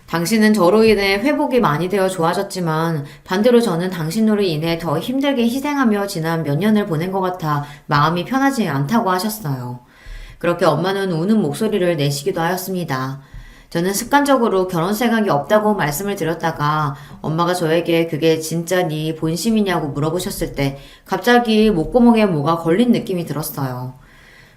당신은 저로 인해 회복이 많이 되어 좋아졌지만 반대로 저는 당신으로 인해 더 힘들게 희생하며 지난 몇 년을 보낸 것 같아 마음이 편하지 않다고 하셨어요. 그렇게 엄마는 우는 목소리를 내시기도 하였습니다. 저는 습관적으로 결혼 생각이 없다고 말씀을 드렸다가 엄마가 저에게 그게 진짜 네 본심이냐고 물어보셨을 때 갑자기 목구멍에 뭐가 걸린 느낌이 들었어요.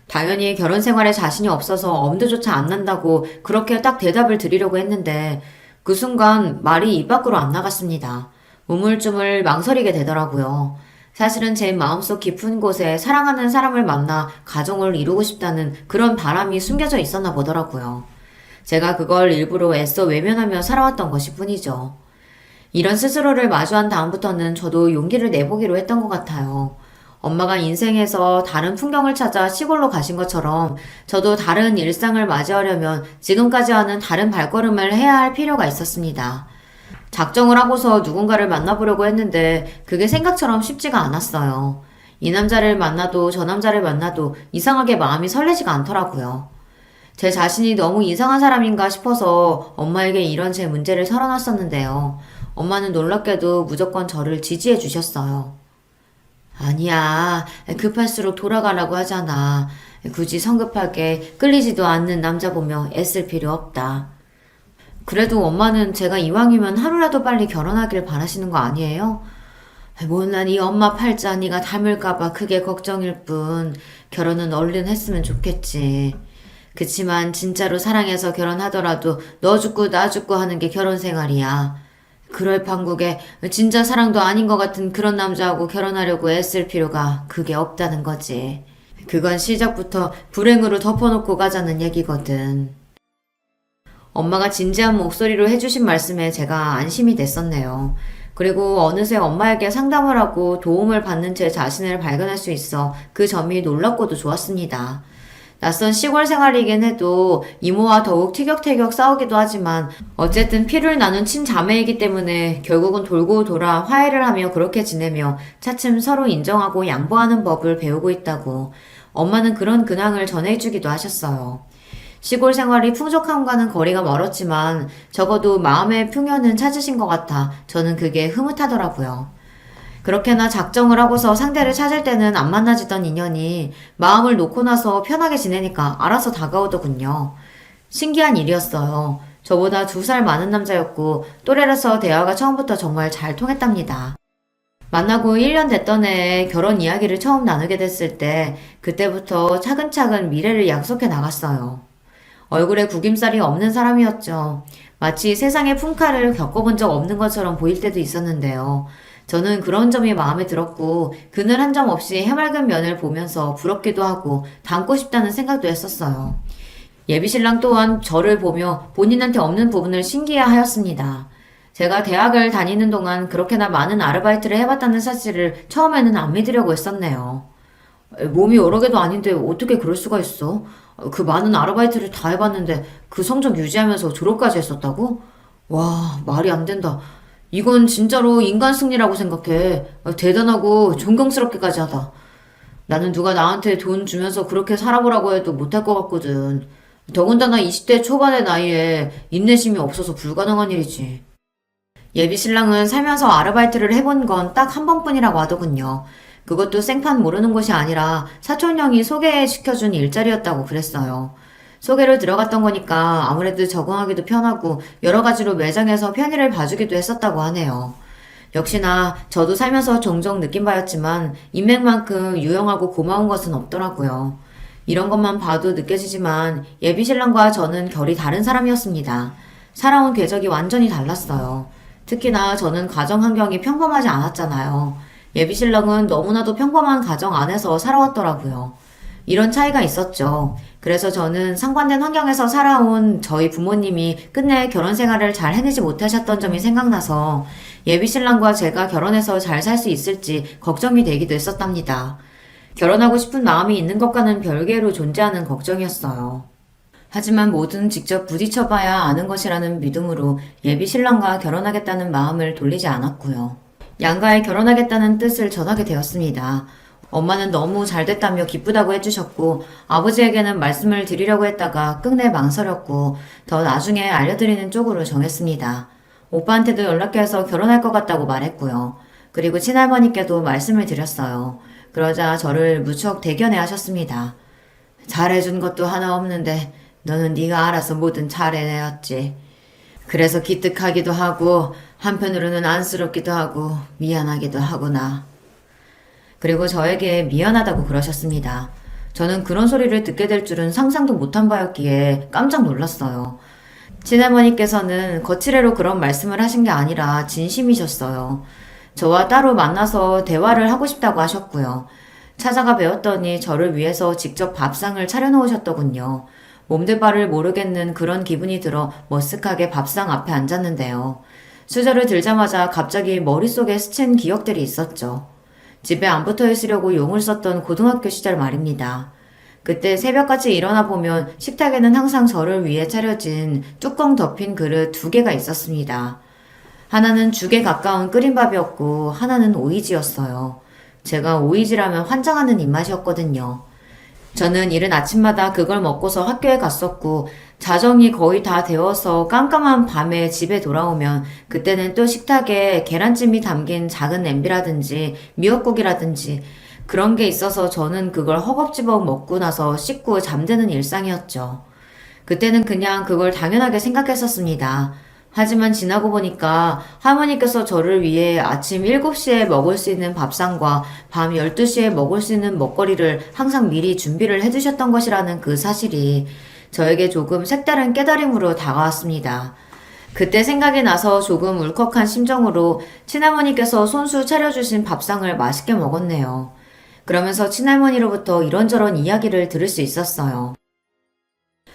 당연히 결혼 생활에 자신이 없어서 엄두조차 안 난다고 그렇게 딱 대답을 드리려고 했는데 그 순간 말이 입 밖으로 안 나갔습니다. 우물쭈물 망설이게 되더라고요. 사실은 제 마음속 깊은 곳에 사랑하는 사람을 만나 가정을 이루고 싶다는 그런 바람이 숨겨져 있었나 보더라고요. 제가 그걸 일부러 애써 외면하며 살아왔던 것일 뿐이죠. 이런 스스로를 마주한 다음부터는 저도 용기를 내보기로 했던 것 같아요. 엄마가 인생에서 다른 풍경을 찾아 시골로 가신 것처럼 저도 다른 일상을 맞이하려면 지금까지와는 다른 발걸음을 해야 할 필요가 있었습니다. 작정을 하고서 누군가를 만나보려고 했는데 그게 생각처럼 쉽지가 않았어요. 이 남자를 만나도 저 남자를 만나도 이상하게 마음이 설레지가 않더라고요. 제 자신이 너무 이상한 사람인가 싶어서 엄마에게 이런 제 문제를 털어놨었는데요. 엄마는 놀랍게도 무조건 저를 지지해 주셨어요. 아니야, 급할수록 돌아가라고 하잖아. 굳이 성급하게 끌리지도 않는 남자 보며 애쓸 필요 없다. 그래도 엄마는 제가 이왕이면 하루라도 빨리 결혼하길 바라시는 거 아니에요? 못난 이 엄마 팔자 네가 닮을까봐 그게 걱정일 뿐 결혼은 얼른 했으면 좋겠지. 그치만 진짜로 사랑해서 결혼하더라도 너 죽고 나 죽고 하는 게 결혼 생활이야. 그럴 판국에 진짜 사랑도 아닌 것 같은 그런 남자하고 결혼하려고 애쓸 필요가 그게 없다는 거지. 그건 시작부터 불행으로 덮어놓고 가자는 얘기거든. 엄마가 진지한 목소리로 해주신 말씀에 제가 안심이 됐었네요. 그리고 어느새 엄마에게 상담을 하고 도움을 받는 제 자신을 발견할 수 있어 그 점이 놀랍고도 좋았습니다. 낯선 시골 생활이긴 해도 이모와 더욱 티격태격 싸우기도 하지만 어쨌든 피를 나눈 친자매이기 때문에 결국은 돌고 돌아 화해를 하며 그렇게 지내며 차츰 서로 인정하고 양보하는 법을 배우고 있다고 엄마는 그런 근황을 전해주기도 하셨어요. 시골 생활이 풍족함과는 거리가 멀었지만 적어도 마음의 풍요는 찾으신 것 같아 저는 그게 흐뭇하더라고요. 그렇게나 작정을 하고서 상대를 찾을 때는 안 만나지던 인연이 마음을 놓고 나서 편하게 지내니까 알아서 다가오더군요. 신기한 일이었어요. 저보다 2살 많은 남자였고 또래라서 대화가 처음부터 정말 잘 통했답니다. 만나고 1년 됐던 해에 결혼 이야기를 처음 나누게 됐을 때 그때부터 차근차근 미래를 약속해 나갔어요. 얼굴에 구김살이 없는 사람이었죠. 마치 세상의 풍파를 겪어본 적 없는 것처럼 보일 때도 있었는데요. 저는 그런 점이 마음에 들었고 그늘 한 점 없이 해맑은 면을 보면서 부럽기도 하고 닮고 싶다는 생각도 했었어요. 예비신랑 또한 저를 보며 본인한테 없는 부분을 신기해하였습니다. 제가 대학을 다니는 동안 그렇게나 많은 아르바이트를 해봤다는 사실을 처음에는 안 믿으려고 했었네요. 몸이 여러 개도 아닌데 어떻게 그럴 수가 있어? 그 많은 아르바이트를 다 해봤는데 그 성적 유지하면서 졸업까지 했었다고? 와, 말이 안 된다. 이건 진짜로 인간 승리라고 생각해. 대단하고 존경스럽기까지 하다. 나는 누가 나한테 돈 주면서 그렇게 살아보라고 해도 못할 것 같거든. 더군다나 20대 초반의 나이에 인내심이 없어서 불가능한 일이지. 예비 신랑은 살면서 아르바이트를 해본 건 딱 한 번뿐이라고 하더군요. 그것도 생판 모르는 곳이 아니라 사촌 형이 소개시켜준 일자리였다고 그랬어요. 소개로 들어갔던 거니까 아무래도 적응하기도 편하고 여러 가지로 매장에서 편의를 봐주기도 했었다고 하네요. 역시나 저도 살면서 종종 느낀 바였지만 인맥만큼 유용하고 고마운 것은 없더라고요. 이런 것만 봐도 느껴지지만 예비신랑과 저는 결이 다른 사람이었습니다. 살아온 궤적이 완전히 달랐어요. 특히나 저는 가정 환경이 평범하지 않았잖아요. 예비신랑은 너무나도 평범한 가정 안에서 살아왔더라고요. 이런 차이가 있었죠. 그래서 저는 상반된 환경에서 살아온 저희 부모님이 끝내 결혼 생활을 잘 해내지 못하셨던 점이 생각나서 예비신랑과 제가 결혼해서 잘 살 수 있을지 걱정이 되기도 했었답니다. 결혼하고 싶은 마음이 있는 것과는 별개로 존재하는 걱정이었어요. 하지만 뭐든 직접 부딪혀봐야 아는 것이라는 믿음으로 예비신랑과 결혼하겠다는 마음을 돌리지 않았고요. 양가에 결혼하겠다는 뜻을 전하게 되었습니다. 엄마는 너무 잘됐다며 기쁘다고 해주셨고 아버지에게는 말씀을 드리려고 했다가 끝내 망설였고 더 나중에 알려드리는 쪽으로 정했습니다. 오빠한테도 연락해서 결혼할 것 같다고 말했고요. 그리고 친할머니께도 말씀을 드렸어요. 그러자 저를 무척 대견해 하셨습니다. 잘해준 것도 하나 없는데 너는 네가 알아서 뭐든 잘해내었지. 그래서 기특하기도 하고 한편으로는 안쓰럽기도 하고 미안하기도 하구나. 그리고 저에게 미안하다고 그러셨습니다. 저는 그런 소리를 듣게 될 줄은 상상도 못한 바였기에 깜짝 놀랐어요. 친할머니께서는 거칠애로 그런 말씀을 하신 게 아니라 진심이셨어요. 저와 따로 만나서 대화를 하고 싶다고 하셨고요. 찾아가 뵈었더니 저를 위해서 직접 밥상을 차려놓으셨더군요. 몸둘 바를 모르겠는 그런 기분이 들어 머쓱하게 밥상 앞에 앉았는데요. 수저를 들자마자 갑자기 머릿속에 스친 기억들이 있었죠. 집에 안 붙어 있으려고 용을 썼던 고등학교 시절 말입니다. 그때 새벽같이 일어나 보면 식탁에는 항상 저를 위해 차려진 뚜껑 덮인 그릇 2개가 있었습니다. 하나는 죽에 가까운 끓인 밥이었고 하나는 오이지였어요. 제가 오이지라면 환장하는 입맛이었거든요. 저는 이른 아침마다 그걸 먹고서 학교에 갔었고 자정이 거의 다 되어서 깜깜한 밤에 집에 돌아오면 그때는 또 식탁에 계란찜이 담긴 작은 냄비라든지 미역국이라든지 그런 게 있어서 저는 그걸 허겁지겁 먹고 나서 씻고 잠드는 일상이었죠. 그때는 그냥 그걸 당연하게 생각했었습니다. 하지만 지나고 보니까 할머니께서 저를 위해 아침 7시에 먹을 수 있는 밥상과 밤 12시에 먹을 수 있는 먹거리를 항상 미리 준비를 해두셨던 것이라는 그 사실이 저에게 조금 색다른 깨달음으로 다가왔습니다. 그때 생각이 나서 조금 울컥한 심정으로 친할머니께서 손수 차려주신 밥상을 맛있게 먹었네요. 그러면서 친할머니로부터 이런저런 이야기를 들을 수 있었어요.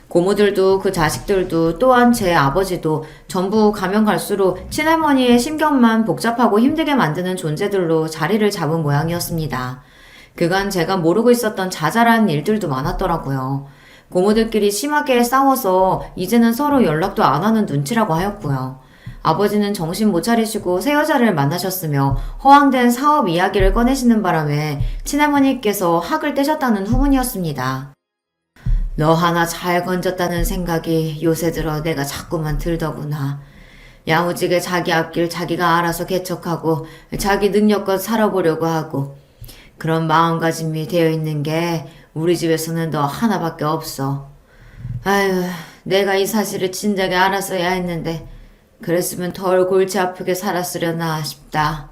고모들도 그 자식들도 또한 제 아버지도 전부 가면 갈수록 친할머니의 심경만 복잡하고 힘들게 만드는 존재들로 자리를 잡은 모양이었습니다. 그간 제가 모르고 있었던 자잘한 일들도 많았더라고요. 고모들끼리 심하게 싸워서 이제는 서로 연락도 안 하는 눈치라고 하였고요. 아버지는 정신 못 차리시고 새 여자를 만나셨으며 허황된 사업 이야기를 꺼내시는 바람에 친할머니께서 학을 떼셨다는 후문이었습니다. 너 하나 잘 건졌다는 생각이 요새 들어 내가 자꾸만 들더구나. 야무지게 자기 앞길 자기가 알아서 개척하고 자기 능력껏 살아보려고 하고 그런 마음가짐이 되어 있는 게 우리 집에서는 너 하나밖에 없어. 아유, 내가 이 사실을 진작에 알았어야 했는데 그랬으면 덜 골치 아프게 살았으려나 싶다.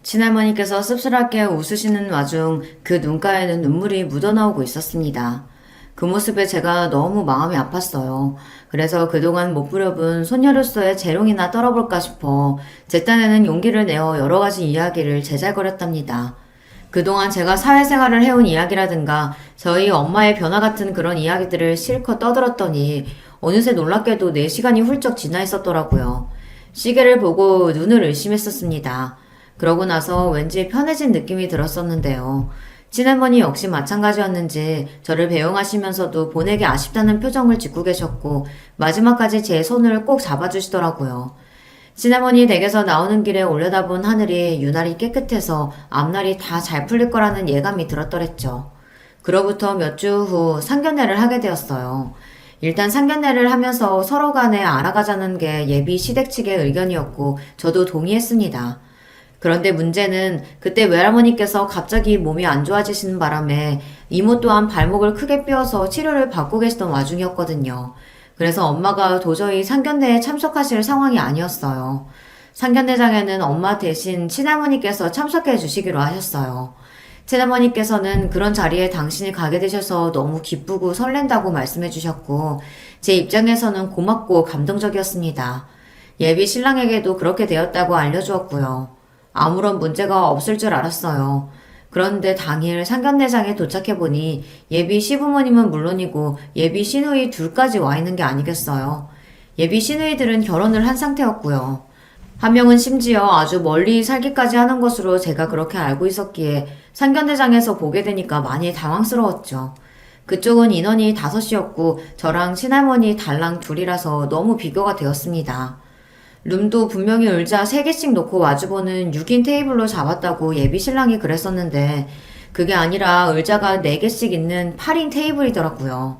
친할머니께서 씁쓸하게 웃으시는 와중 그 눈가에는 눈물이 묻어나오고 있었습니다. 그 모습에 제가 너무 마음이 아팠어요. 그래서 그동안 못 부려본 손녀로서의 재롱이나 떨어볼까 싶어 제 딴에는 용기를 내어 여러 가지 이야기를 제잘거렸답니다. 그동안 제가 사회생활을 해온 이야기라든가 저희 엄마의 변화 같은 그런 이야기들을 실컷 떠들었더니 어느새 놀랍게도 4시간이 훌쩍 지나 있었더라고요. 시계를 보고 눈을 의심했었습니다. 그러고 나서 왠지 편해진 느낌이 들었었는데요. 친할머니 역시 마찬가지였는지 저를 배웅하시면서도 보내기 아쉽다는 표정을 짓고 계셨고 마지막까지 제 손을 꼭 잡아주시더라고요. 친할머니 댁에서 나오는 길에 올려다본 하늘이 유난히 깨끗해서 앞날이 다 잘 풀릴 거라는 예감이 들었더랬죠. 그로부터 몇 주 후 상견례를 하게 되었어요. 일단 상견례를 하면서 서로 간에 알아가자는 게 예비 시댁 측의 의견이었고 저도 동의했습니다. 그런데 문제는 그때 외할머니께서 갑자기 몸이 안 좋아지시는 바람에 이모 또한 발목을 크게 삐어서 치료를 받고 계시던 와중이었거든요. 그래서 엄마가 도저히 상견례에 참석하실 상황이 아니었어요. 상견례장에는 엄마 대신 친할머니께서 참석해 주시기로 하셨어요. 친할머니께서는 그런 자리에 당신이 가게 되셔서 너무 기쁘고 설렌다고 말씀해 주셨고 제 입장에서는 고맙고 감동적이었습니다. 예비 신랑에게도 그렇게 되었다고 알려주었고요. 아무런 문제가 없을 줄 알았어요. 그런데 당일 상견례장에 도착해보니 예비 시부모님은 물론이고 예비 시누이 둘까지 와 있는 게 아니겠어요. 예비 시누이들은 결혼을 한 상태였고요. 한 명은 심지어 아주 멀리 살기까지 하는 것으로 제가 그렇게 알고 있었기에 상견례장에서 보게 되니까 많이 당황스러웠죠. 그쪽은 인원이 5이었고 저랑 친할머니 달랑 둘이라서 너무 비교가 되었습니다. 룸도 분명히 의자 3개씩 놓고 마주보는 6인 테이블로 잡았다고 예비 신랑이 그랬었는데 그게 아니라 의자가 4개씩 있는 8인 테이블이더라고요.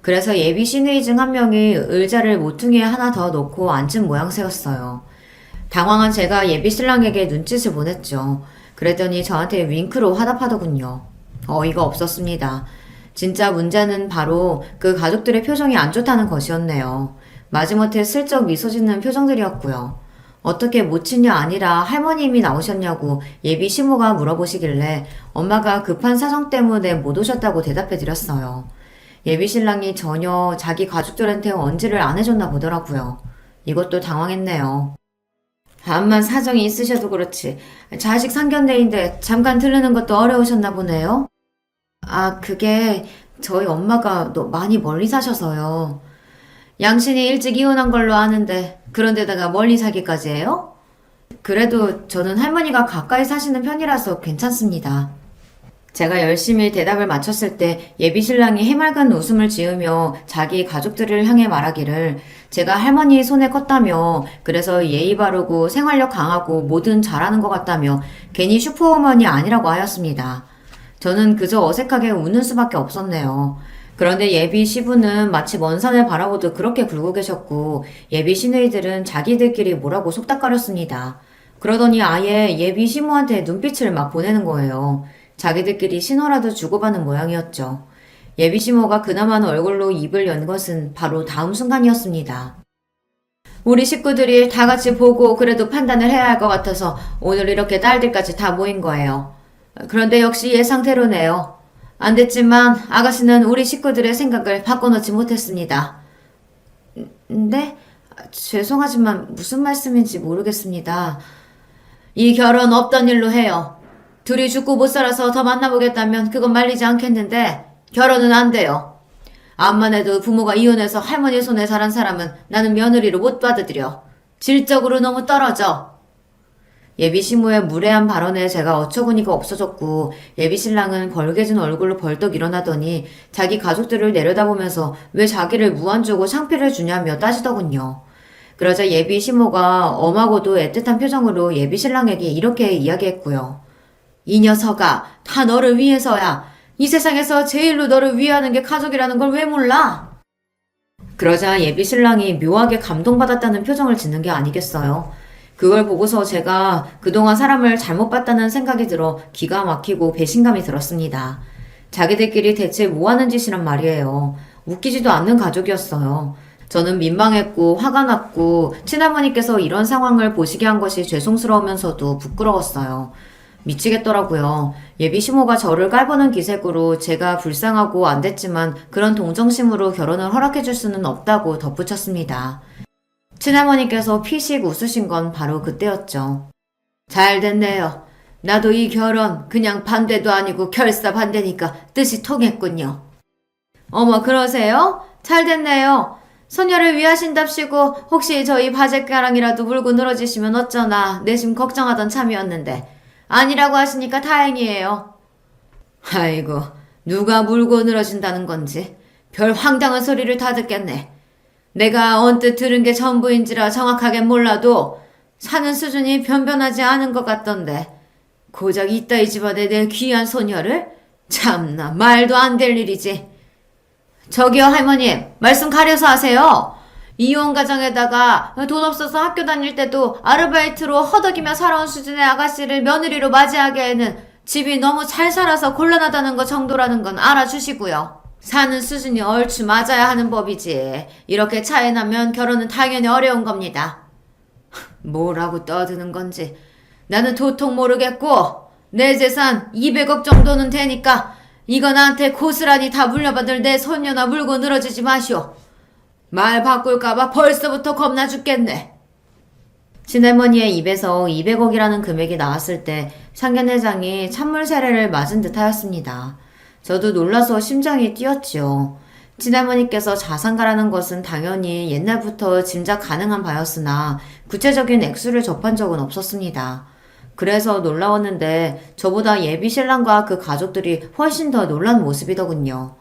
그래서 예비 시누이 중 한 명이 의자를 모퉁이에 하나 더 놓고 앉은 모양새였어요. 당황한 제가 예비 신랑에게 눈짓을 보냈죠. 그랬더니 저한테 윙크로 화답하더군요. 어이가 없었습니다. 진짜 문제는 바로 그 가족들의 표정이 안 좋다는 것이었네요. 마지못해 슬쩍 미소 짓는 표정들이었고요. 어떻게 모친녀 아니라 할머님이 나오셨냐고 예비 시모가 물어보시길래 엄마가 급한 사정 때문에 못 오셨다고 대답해 드렸어요. 예비 신랑이 전혀 자기 가족들한테 언지를 안 해줬나 보더라고요. 이것도 당황했네요. 암만 사정이 있으셔도 그렇지 자식 상견례인데 잠깐 들르는 것도 어려우셨나 보네요. 아, 그게 저희 엄마가 많이 멀리 사셔서요. 양신이 일찍 이혼한 걸로 아는데 그런데다가 멀리 사기까지 해요? 그래도 저는 할머니가 가까이 사시는 편이라서 괜찮습니다. 제가 열심히 대답을 마쳤을 때 예비 신랑이 해맑은 웃음을 지으며 자기 가족들을 향해 말하기를 제가 할머니 손에 컸다며 그래서 예의 바르고 생활력 강하고 뭐든 잘하는 것 같다며 괜히 슈퍼우먼이 아니라고 하였습니다. 저는 그저 어색하게 웃는 수밖에 없었네요. 그런데 예비 시부는 마치 먼 산을 바라보듯 그렇게 굴고 계셨고 예비 시누이들은 자기들끼리 뭐라고 속닥거렸습니다. 그러더니 아예 예비 시모한테 눈빛을 막 보내는 거예요. 자기들끼리 신호라도 주고받는 모양이었죠. 예비 시모가 그나마는 얼굴로 입을 연 것은 바로 다음 순간이었습니다. 우리 식구들이 다 같이 보고 그래도 판단을 해야 할 것 같아서 오늘 이렇게 딸들까지 다 모인 거예요. 그런데 역시 예상대로네요. 안 됐지만 아가씨는 우리 식구들의 생각을 바꿔놓지 못했습니다. 네? 죄송하지만 무슨 말씀인지 모르겠습니다. 이 결혼 없던 일로 해요. 둘이 죽고 못 살아서 더 만나보겠다면 그건 말리지 않겠는데 결혼은 안 돼요. 암만 해도 부모가 이혼해서 할머니 손에 자란 사람은 나는 며느리로 못 받아들여. 질적으로 너무 떨어져. 예비 시모의 무례한 발언에 제가 어처구니가 없어졌고 예비 신랑은 벌개진 얼굴로 벌떡 일어나더니 자기 가족들을 내려다보면서 왜 자기를 무안주고 창피를 주냐며 따지더군요. 그러자 예비 시모가 엄하고도 애틋한 표정으로 예비 신랑에게 이렇게 이야기했고요. 이 녀석아, 다 너를 위해서야. 이 세상에서 제일로 너를 위하는 게 가족이라는 걸 왜 몰라? 그러자 예비 신랑이 묘하게 감동받았다는 표정을 짓는 게 아니겠어요. 그걸 보고서 제가 그동안 사람을 잘못 봤다는 생각이 들어 기가 막히고 배신감이 들었습니다. 자기들끼리 대체 뭐 하는 짓이란 말이에요. 웃기지도 않는 가족이었어요. 저는 민망했고 화가 났고 친할머니께서 이런 상황을 보시게 한 것이 죄송스러우면서도 부끄러웠어요. 미치겠더라고요. 예비 시모가 저를 깔보는 기색으로 제가 불쌍하고 안 됐지만 그런 동정심으로 결혼을 허락해줄 수는 없다고 덧붙였습니다. 친할머니께서 피식 웃으신 건 바로 그때였죠. 잘 됐네요. 나도 이 결혼 그냥 반대도 아니고 결사 반대니까 뜻이 통했군요. 어머 그러세요? 잘 됐네요. 소녀를 위하신답시고 혹시 저희 바제가랑이라도 물고 늘어지시면 어쩌나 내심 걱정하던 참이었는데 아니라고 하시니까 다행이에요. 아이고 누가 물고 늘어진다는 건지 별 황당한 소리를 다 듣겠네. 내가 언뜻 들은 게 전부인지라 정확하게 몰라도 사는 수준이 변변하지 않은 것 같던데 고작 이따 이 집안에 내 귀한 소녀를? 참나 말도 안 될 일이지. 저기요 할머님 말씀 가려서 하세요. 이혼 가정에다가 돈 없어서 학교 다닐 때도 아르바이트로 허덕이며 살아온 수준의 아가씨를 며느리로 맞이하기에는 집이 너무 잘 살아서 곤란하다는 거 정도라는 건 알아주시고요. 사는 수준이 얼추 맞아야 하는 법이지. 이렇게 차이 나면 결혼은 당연히 어려운 겁니다. 뭐라고 떠드는 건지 나는 도통 모르겠고 내 재산 200억 정도는 되니까 이거 나한테 고스란히 다 물려받을 내 손녀나 물고 늘어지지 마시오. 말 바꿀까봐 벌써부터 겁나 죽겠네. 친할머니의 입에서 200억이라는 금액이 나왔을 때 상견례장이 찬물 세례를 맞은 듯 하였습니다. 저도 놀라서 심장이 뛰었지요. 친할머니께서 자산가라는 것은 당연히 옛날부터 짐작 가능한 바였으나 구체적인 액수를 접한 적은 없었습니다. 그래서 놀라웠는데 저보다 예비 신랑과 그 가족들이 훨씬 더 놀란 모습이더군요.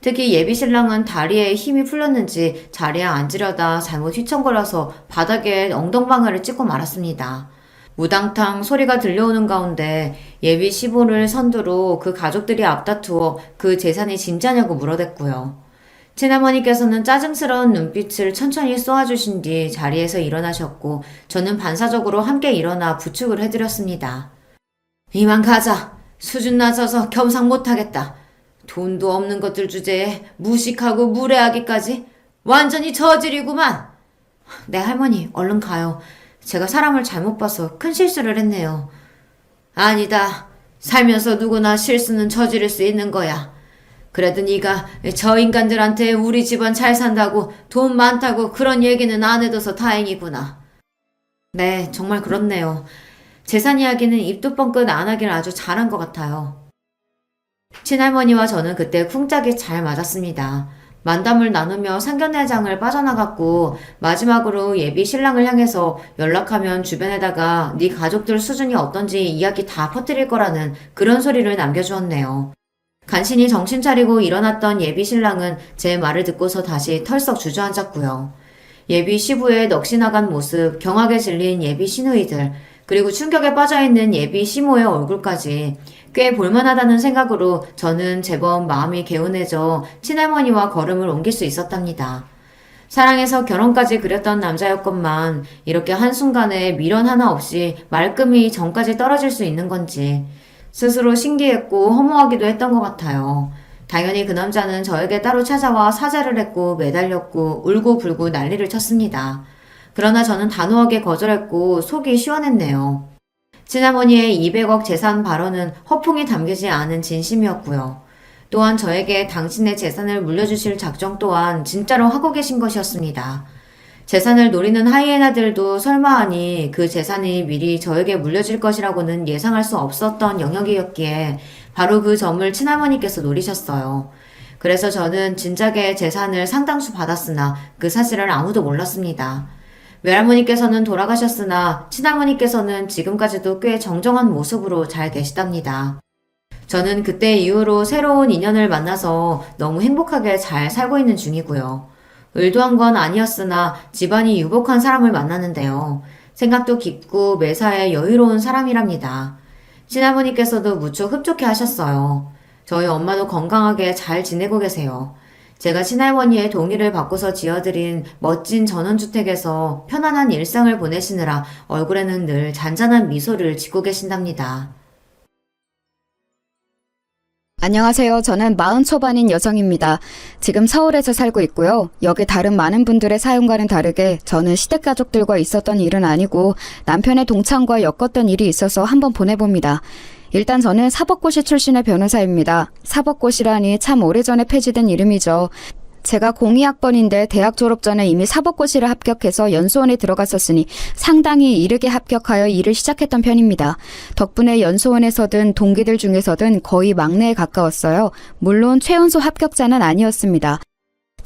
특히 예비 신랑은 다리에 힘이 풀렸는지 자리에 앉으려다 잘못 휘청거려서 바닥에 엉덩방아를 찍고 말았습니다. 우당탕 소리가 들려오는 가운데 예비 시부를 선두로 그 가족들이 앞다투어 그 재산이 진짜냐고 물어댔고요. 친할머니께서는 짜증스러운 눈빛을 천천히 쏘아주신 뒤 자리에서 일어나셨고 저는 반사적으로 함께 일어나 부축을 해드렸습니다. 이만 가자. 수준 낮아서 겸상 못하겠다. 돈도 없는 것들 주제에 무식하고 무례하기까지 완전히 저질이구만. 네 할머니 얼른 가요. 제가 사람을 잘못 봐서 큰 실수를 했네요. 아니다. 살면서 누구나 실수는 저지를 수 있는 거야. 그래도 네가 저 인간들한테 우리 집안 잘 산다고 돈 많다고 그런 얘기는 안 해둬서 다행이구나. 네 정말 그렇네요. 재산 이야기는 입도 뻥끗 안 하길 아주 잘한 것 같아요. 친할머니와 저는 그때 쿵짝이 잘 맞았습니다. 만담을 나누며 상견례장을 빠져나갔고 마지막으로 예비 신랑을 향해서 연락하면 주변에다가 네 가족들 수준이 어떤지 이야기 다 퍼뜨릴 거라는 그런 소리를 남겨주었네요. 간신히 정신 차리고 일어났던 예비 신랑은 제 말을 듣고서 다시 털썩 주저앉았고요. 예비 시부의 넋이 나간 모습, 경악에 질린 예비 시누이들, 그리고 충격에 빠져있는 예비 시모의 얼굴까지 꽤 볼만하다는 생각으로 저는 제법 마음이 개운해져 친할머니와 걸음을 옮길 수 있었답니다. 사랑해서 결혼까지 그렸던 남자였건만 이렇게 한순간에 미련 하나 없이 말끔히 정까지 떨어질 수 있는 건지 스스로 신기했고 허무하기도 했던 것 같아요. 당연히 그 남자는 저에게 따로 찾아와 사죄를 했고 매달렸고 울고불고 난리를 쳤습니다. 그러나 저는 단호하게 거절했고 속이 시원했네요. 친할머니의 200억 재산 발언은 허풍이 담기지 않은 진심이었고요. 또한 저에게 당신의 재산을 물려주실 작정 또한 진짜로 하고 계신 것이었습니다. 재산을 노리는 하이에나들도 설마하니 그 재산이 미리 저에게 물려질 것이라고는 예상할 수 없었던 영역이었기에 바로 그 점을 친할머니께서 노리셨어요. 그래서 저는 진작에 재산을 상당수 받았으나 그 사실을 아무도 몰랐습니다. 외할머니께서는 돌아가셨으나 친할머니께서는 지금까지도 꽤 정정한 모습으로 잘 계시답니다. 저는 그때 이후로 새로운 인연을 만나서 너무 행복하게 잘 살고 있는 중이고요. 의도한 건 아니었으나 집안이 유복한 사람을 만났는데요. 생각도 깊고 매사에 여유로운 사람이랍니다. 친할머니께서도 무척 흡족해 하셨어요. 저희 엄마도 건강하게 잘 지내고 계세요. 제가 친할머니의 동의를 받고서 지어드린 멋진 전원주택에서 편안한 일상을 보내시느라 얼굴에는 늘 잔잔한 미소를 짓고 계신답니다. 안녕하세요. 저는 40 초반인 여성입니다. 지금 서울에서 살고 있고요. 여기 다른 많은 분들의 사연과는 다르게 저는 시댁가족들과 있었던 일은 아니고 남편의 동창과 엮었던 일이 있어서 한번 보내봅니다. 일단 저는 사법고시 출신의 변호사입니다. 사법고시라니 참 오래전에 폐지된 이름이죠. 제가 02학번인데 대학 졸업 전에 이미 사법고시를 합격해서 연수원에 들어갔었으니 상당히 이르게 합격하여 일을 시작했던 편입니다. 덕분에 연수원에서든 동기들 중에서든 거의 막내에 가까웠어요. 물론 최연소 합격자는 아니었습니다.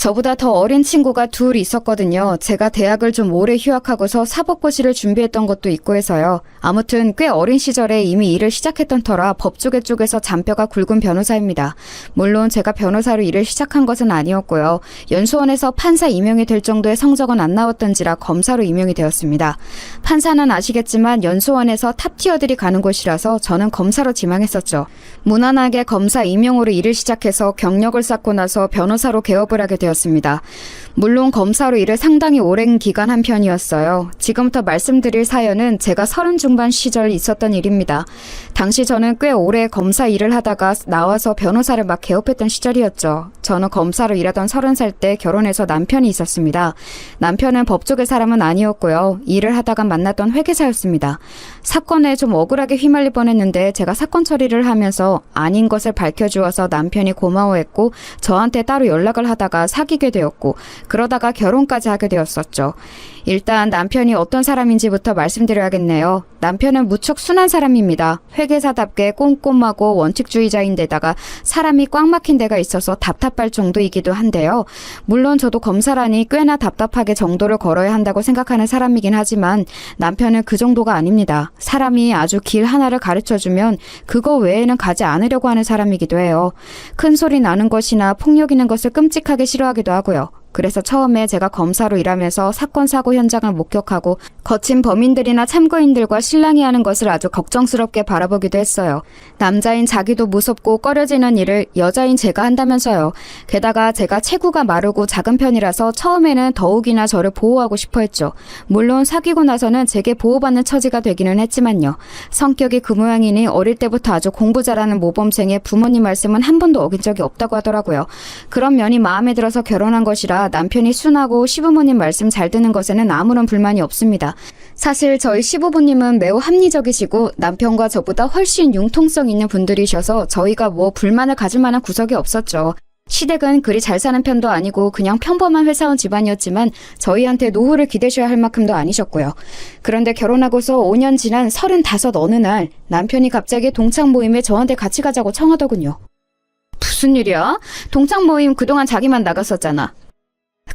저보다 더 어린 친구가 둘 있었거든요. 제가 대학을 좀 오래 휴학하고서 사법고시를 준비했던 것도 있고 해서요. 아무튼 꽤 어린 시절에 이미 일을 시작했던 터라 법조계 쪽에서 잔뼈가 굵은 변호사입니다. 물론 제가 변호사로 일을 시작한 것은 아니었고요. 연수원에서 판사 임용이 될 정도의 성적은 안 나왔던지라 검사로 임용이 되었습니다. 판사는 아시겠지만 연수원에서 탑티어들이 가는 곳이라서 저는 검사로 지망했었죠. 무난하게 검사 임용으로 일을 시작해서 경력을 쌓고 나서 변호사로 개업을 하게 되었습니다. 물론 검사로 일을 상당히 오랜 기간 한 편이었어요. 지금부터 말씀드릴 사연은 제가 30 중반 시절 있었던 일입니다. 당시 저는 꽤 오래 검사 일을 하다가 나와서 변호사를 막 개업했던 시절이었죠. 저는 검사로 일하던 30살 때 결혼해서 남편이 있었습니다. 남편은 법조계 사람은 아니었고요. 일을 하다가 만났던 회계사였습니다. 사건에 좀 억울하게 휘말릴 뻔했는데 제가 사건 처리를 하면서 아닌 것을 밝혀주어서 남편이 고마워했고 저한테 따로 연락을 하다가 사귀게 되었고 그러다가 결혼까지 하게 되었었죠. 일단 남편이 어떤 사람인지부터 말씀드려야겠네요. 남편은 무척 순한 사람입니다. 회계사답게 꼼꼼하고 원칙주의자인데다가 사람이 꽉 막힌 데가 있어서 답답할 정도이기도 한데요. 물론 저도 검사라니 꽤나 답답하게 정도를 걸어야 한다고 생각하는 사람이긴 하지만 남편은 그 정도가 아닙니다. 사람이 아주 길 하나를 가르쳐주면 그거 외에는 가지 않으려고 하는 사람이기도 해요. 큰 소리 나는 것이나 폭력 있는 것을 끔찍하게 싫어하기도 하고요. 그래서 처음에 제가 검사로 일하면서 사건 사고 현장을 목격하고 거친 범인들이나 참고인들과 실랑이 하는 것을 아주 걱정스럽게 바라보기도 했어요. 남자인 자기도 무섭고 꺼려지는 일을 여자인 제가 한다면서요. 게다가 제가 체구가 마르고 작은 편이라서 처음에는 더욱이나 저를 보호하고 싶어 했죠. 물론 사귀고 나서는 제게 보호받는 처지가 되기는 했지만요. 성격이 그 모양이니 어릴 때부터 아주 공부 잘하는 모범생의 부모님 말씀은 한 번도 어긴 적이 없다고 하더라고요. 그런 면이 마음에 들어서 결혼한 것이라 남편이 순하고 시부모님 말씀 잘 듣는 것에는 아무런 불만이 없습니다. 사실 저희 시부모님은 매우 합리적이시고 남편과 저보다 훨씬 융통성 있는 분들이셔서 저희가 뭐 불만을 가질 만한 구석이 없었죠. 시댁은 그리 잘 사는 편도 아니고 그냥 평범한 회사원 집안이었지만 저희한테 노후를 기대셔야 할 만큼도 아니셨고요. 그런데 결혼하고서 5년 지난 35 어느 날 남편이 갑자기 동창 모임에 저한테 같이 가자고 청하더군요. 무슨 일이야? 동창 모임 그동안 자기만 나갔었잖아.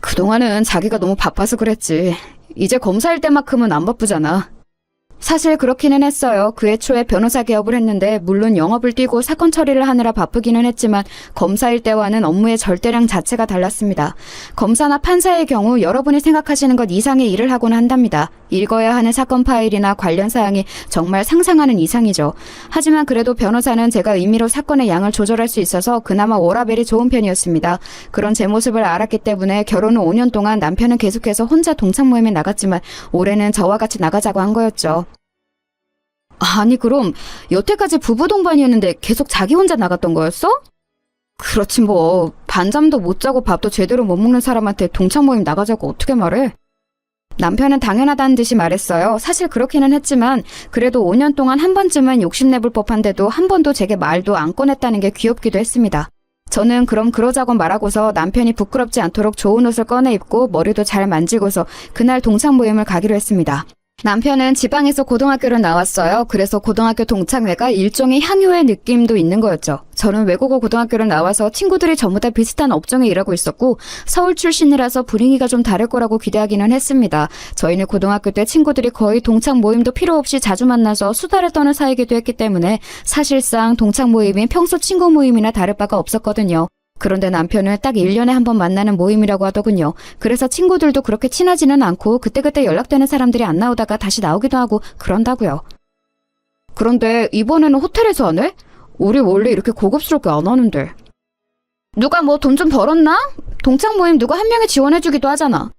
그동안은 자기가 너무 바빠서 그랬지. 이제 검사일 때만큼은 안 바쁘잖아. 사실 그렇기는 했어요. 그 애초에 변호사 개업을 했는데 물론 영업을 뛰고 사건 처리를 하느라 바쁘기는 했지만 검사일 때와는 업무의 절대량 자체가 달랐습니다. 검사나 판사의 경우 여러분이 생각하시는 것 이상의 일을 하곤 한답니다. 읽어야 하는 사건 파일이나 관련 사항이 정말 상상하는 이상이죠. 하지만 그래도 변호사는 제가 임의로 사건의 양을 조절할 수 있어서 그나마 워라밸이 좋은 편이었습니다. 그런 제 모습을 알았기 때문에 결혼 후 5년 동안 남편은 계속해서 혼자 동창 모임에 나갔지만 올해는 저와 같이 나가자고 한 거였죠. 아니 그럼 여태까지 부부 동반이었는데 계속 자기 혼자 나갔던 거였어? 그렇지 뭐 반잠도 못 자고 밥도 제대로 못 먹는 사람한테 동창 모임 나가자고 어떻게 말해? 남편은 당연하다는 듯이 말했어요. 사실 그렇기는 했지만 그래도 5년 동안 한 번쯤은 욕심내볼 법한데도 한 번도 제게 말도 안 꺼냈다는 게 귀엽기도 했습니다. 저는 그럼 그러자고 말하고서 남편이 부끄럽지 않도록 좋은 옷을 꺼내 입고 머리도 잘 만지고서 그날 동창 모임을 가기로 했습니다. 남편은 지방에서 고등학교를 나왔어요. 그래서 고등학교 동창회가 일종의 향유의 느낌도 있는 거였죠. 저는 외국어 고등학교를 나와서 친구들이 전부 다 비슷한 업종에 일하고 있었고 서울 출신이라서 분위기가 좀 다를 거라고 기대하기는 했습니다. 저희는 고등학교 때 친구들이 거의 동창 모임도 필요 없이 자주 만나서 수다를 떠는 사이기도 했기 때문에 사실상 동창 모임이 평소 친구 모임이나 다를 바가 없었거든요. 그런데 남편은 딱 1년에 한 번 만나는 모임이라고 하더군요. 그래서 친구들도 그렇게 친하지는 않고 그때그때 연락되는 사람들이 안 나오다가 다시 나오기도 하고 그런다고요. 그런데 이번에는 호텔에서 하네? 우리 원래 이렇게 고급스럽게 안 하는데. 누가 뭐 돈 좀 벌었나? 동창 모임 누가 한 명이 지원해주기도 하잖아.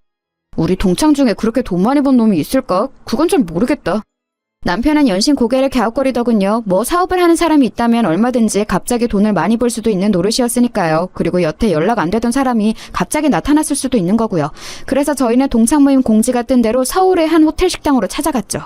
우리 동창 중에 그렇게 돈 많이 번 놈이 있을까? 그건 잘 모르겠다. 남편은 연신 고개를 갸웃거리더군요. 뭐 사업을 하는 사람이 있다면 얼마든지 갑자기 돈을 많이 벌 수도 있는 노릇이었으니까요. 그리고 여태 연락 안 되던 사람이 갑자기 나타났을 수도 있는 거고요. 그래서 저희는 동창 모임 공지가 뜬 대로 서울의 한 호텔 식당으로 찾아갔죠.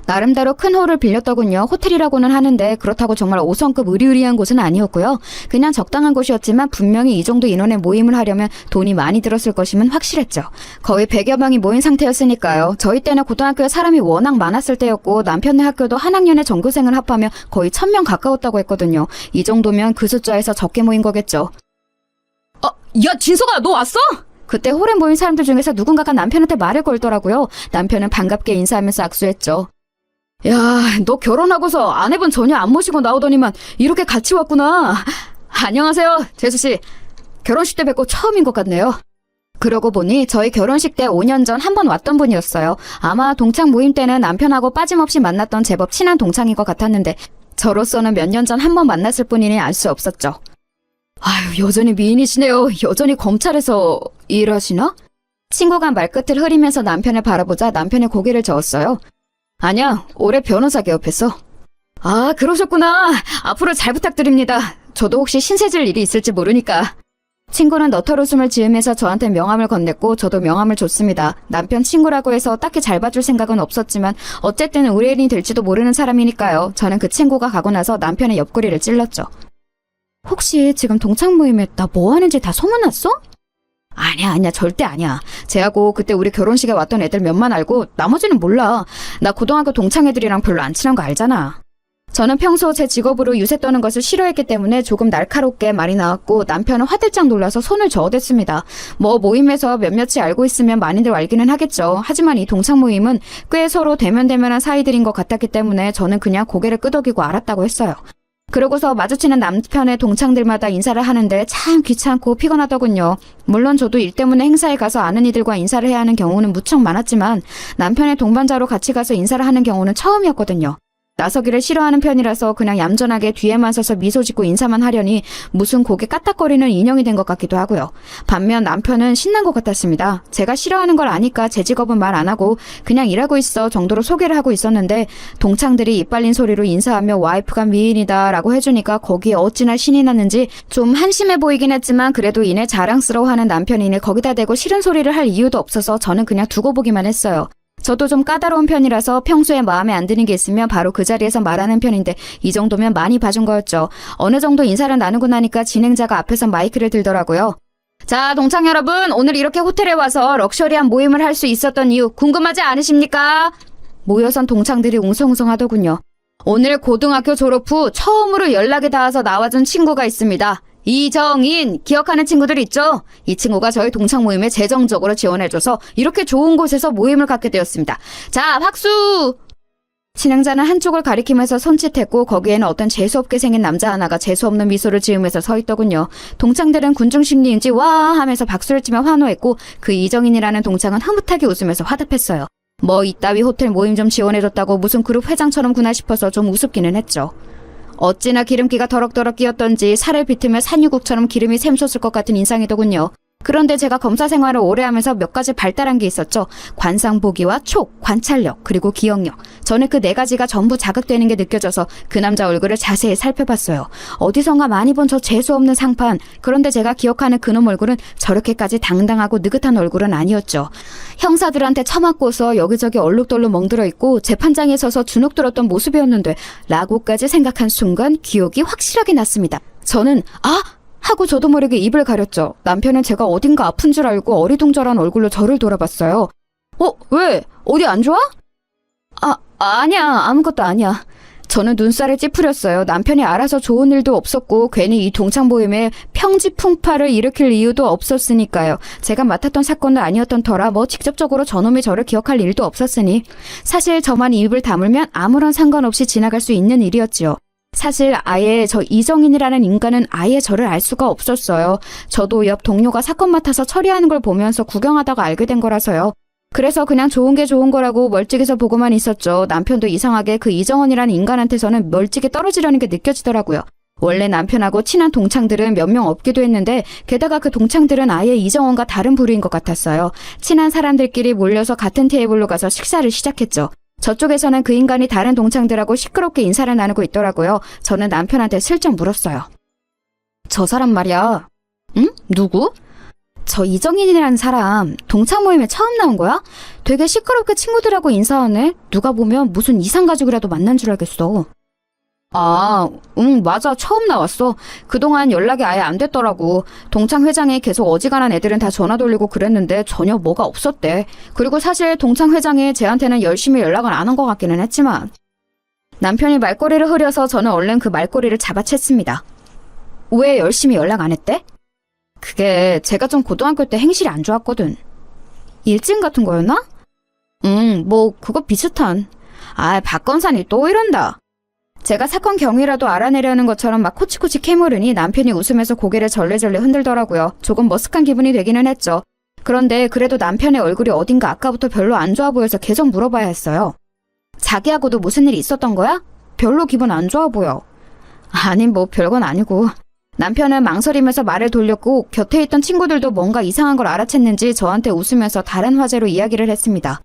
나름대로 큰 홀을 빌렸더군요. 호텔이라고는 하는데 그렇다고 정말 5성급 으리으리한 곳은 아니었고요. 그냥 적당한 곳이었지만 분명히 이 정도 인원의 모임을 하려면 돈이 많이 들었을 것임은 확실했죠. 거의 100여 명이 모인 상태였으니까요. 저희 때는 고등학교에 사람이 워낙 많았을 때였고 남편네 학교도 한 학년에 전교생을 합하면 거의 1000명 가까웠다고 했거든요. 이 정도면 그 숫자에서 적게 모인 거겠죠. 야 진석아 너 왔어? 그때 홀에 모인 사람들 중에서 누군가가 남편한테 말을 걸더라고요. 남편은 반갑게 인사하면서 악수했죠. 야, 너 결혼하고서 아내분 전혀 안 모시고 나오더니만 이렇게 같이 왔구나. 안녕하세요, 재수씨. 결혼식 때 뵙고 처음인 것 같네요. 그러고 보니 저희 결혼식 때 5년 전 한 번 왔던 분이었어요. 아마 동창 모임 때는 남편하고 빠짐없이 만났던 제법 친한 동창인 것 같았는데 저로서는 몇 년 전 한 번 만났을 뿐이니 알 수 없었죠. 아유, 여전히 미인이시네요. 여전히 검찰에서 일하시나? 친구가 말끝을 흐리면서 남편을 바라보자 남편의 고개를 저었어요. 아니야, 올해 변호사 개업했어. 아, 그러셨구나. 앞으로 잘 부탁드립니다. 저도 혹시 신세질 일이 있을지 모르니까. 친구는 너털 웃음을 지으면서 저한테 명함을 건넸고 저도 명함을 줬습니다. 남편 친구라고 해서 딱히 잘 봐줄 생각은 없었지만 어쨌든 의뢰인이 될지도 모르는 사람이니까요. 저는 그 친구가 가고 나서 남편의 옆구리를 찔렀죠. 혹시 지금 동창 모임에 나 뭐 하는지 다 소문났어? 아니야, 절대 아니야. 쟤하고 그때 우리 결혼식에 왔던 애들 몇만 알고 나머지는 몰라. 나 고등학교 동창 애들이랑 별로 안 친한 거 알잖아. 저는 평소 제 직업으로 유세 떠는 것을 싫어했기 때문에 조금 날카롭게 말이 나왔고 남편은 화들짝 놀라서 손을 저어댔습니다. 뭐 모임에서 몇몇이 알고 있으면 많이들 알기는 하겠죠. 하지만 이 동창 모임은 꽤 서로 대면대면한 사이들인 것 같았기 때문에 저는 그냥 고개를 끄덕이고 알았다고 했어요. 그러고서 마주치는 남편의 동창들마다 인사를 하는데 참 귀찮고 피곤하더군요. 물론 저도 일 때문에 행사에 가서 아는 이들과 인사를 해야 하는 경우는 무척 많았지만 남편의 동반자로 같이 가서 인사를 하는 경우는 처음이었거든요. 나서기를 싫어하는 편이라서 그냥 얌전하게 뒤에만 서서 미소 짓고 인사만 하려니 무슨 고개 까딱거리는 인형이 된 것 같기도 하고요. 반면 남편은 신난 것 같았습니다. 제가 싫어하는 걸 아니까 제 직업은 말 안 하고 그냥 일하고 있어 정도로 소개를 하고 있었는데 동창들이 이빨린 소리로 인사하며 와이프가 미인이다 라고 해주니까 거기에 어찌나 신이 났는지 좀 한심해 보이긴 했지만 그래도 이내 자랑스러워하는 남편이니 거기다 대고 싫은 소리를 할 이유도 없어서 저는 그냥 두고 보기만 했어요. 저도 좀 까다로운 편이라서 평소에 마음에 안 드는 게 있으면 바로 그 자리에서 말하는 편인데 이 정도면 많이 봐준 거였죠. 어느 정도 인사를 나누고 나니까 진행자가 앞에서 마이크를 들더라고요. 자, 동창 여러분, 오늘 이렇게 호텔에 와서 럭셔리한 모임을 할 수 있었던 이유 궁금하지 않으십니까? 모여선 동창들이 웅성웅성하더군요. 오늘 고등학교 졸업 후 처음으로 연락이 닿아서 나와준 친구가 있습니다. 이정인 기억하는 친구들 있죠? 이 친구가 저희 동창 모임에 재정적으로 지원해줘서 이렇게 좋은 곳에서 모임을 갖게 되었습니다. 자, 박수! 진행자는 한쪽을 가리키면서 손짓했고 거기에는 어떤 재수없게 생긴 남자 하나가 재수없는 미소를 지으면서 서 있더군요. 동창들은 군중심리인지 와 하면서 박수를 치며 환호했고 그 이정인이라는 동창은 흐뭇하게 웃으면서 화답했어요. 뭐 이따위 호텔 모임 좀 지원해줬다고 무슨 그룹 회장처럼구나 싶어서 좀 우습기는 했죠. 어찌나 기름기가 더럭더럭 끼었던지 살을 비트며 산유국처럼 기름이 샘솟을 것 같은 인상이더군요. 그런데 제가 검사 생활을 오래 하면서 몇 가지 발달한 게 있었죠. 관상보기와 촉, 관찰력, 그리고 기억력. 저는 그 네 가지가 전부 자극되는 게 느껴져서 그 남자 얼굴을 자세히 살펴봤어요. 어디선가 많이 본 저 재수없는 상판. 그런데 제가 기억하는 그놈 얼굴은 저렇게까지 당당하고 느긋한 얼굴은 아니었죠. 형사들한테 처맞고서 여기저기 얼룩덜룩 멍들어 있고 재판장에 서서 주눅 들었던 모습이었는데 라고까지 생각한 순간 기억이 확실하게 났습니다. 저는 하고 저도 모르게 입을 가렸죠. 남편은 제가 어딘가 아픈 줄 알고 어리둥절한 얼굴로 저를 돌아봤어요. 왜? 어디 안 좋아? 아니야. 아무것도 아니야. 저는 눈살을 찌푸렸어요. 남편이 알아서 좋은 일도 없었고 괜히 이 동창 모임에 평지풍파를 일으킬 이유도 없었으니까요. 제가 맡았던 사건도 아니었던 터라 뭐 직접적으로 저놈이 저를 기억할 일도 없었으니 사실 저만 입을 다물면 아무런 상관없이 지나갈 수 있는 일이었지요. 사실 아예 저 이정인이라는 인간은 아예 저를 알 수가 없었어요. 저도 옆 동료가 사건 맡아서 처리하는 걸 보면서 구경하다가 알게 된 거라서요. 그래서 그냥 좋은 게 좋은 거라고 멀찍이서 보고만 있었죠. 남편도 이상하게 그 이정원이라는 인간한테서는 멀찍이 떨어지려는 게 느껴지더라고요. 원래 남편하고 친한 동창들은 몇 명 없기도 했는데 게다가 그 동창들은 아예 이정원과 다른 부류인 것 같았어요. 친한 사람들끼리 몰려서 같은 테이블로 가서 식사를 시작했죠. 저쪽에서는 그 인간이 다른 동창들하고 시끄럽게 인사를 나누고 있더라고요. 저는 남편한테 슬쩍 물었어요. 저 사람 말이야. 응? 누구? 저 이정인이라는 사람 동창 모임에 처음 나온 거야? 되게 시끄럽게 친구들하고 인사하네. 누가 보면 무슨 이상가족이라도 만난 줄 알겠어. 응, 맞아. 처음 나왔어. 그동안 연락이 아예 안 됐더라고. 동창 회장이 계속 어지간한 애들은 다 전화 돌리고 그랬는데 전혀 뭐가 없었대. 그리고 사실 동창 회장이 쟤한테는 열심히 연락은 안 한 것 같기는 했지만. 남편이 말꼬리를 흐려서 저는 얼른 그 말꼬리를 잡아챘습니다. 왜 열심히 연락 안 했대? 그게 제가 좀 고등학교 때 행실이 안 좋았거든. 일진 같은 거였나? 뭐 그거 비슷한. 박건산이 또 이런다. 제가 사건 경위라도 알아내려는 것처럼 막 코치코치 캐물으니 남편이 웃으면서 고개를 절레절레 흔들더라고요. 조금 머쓱한 기분이 되기는 했죠. 그런데 그래도 남편의 얼굴이 어딘가 아까부터 별로 안 좋아 보여서 계속 물어봐야 했어요. 자기하고도 무슨 일이 있었던 거야? 별로 기분 안 좋아 보여. 아니 뭐 별건 아니고. 남편은 망설이면서 말을 돌렸고 곁에 있던 친구들도 뭔가 이상한 걸 알아챘는지 저한테 웃으면서 다른 화제로 이야기를 했습니다.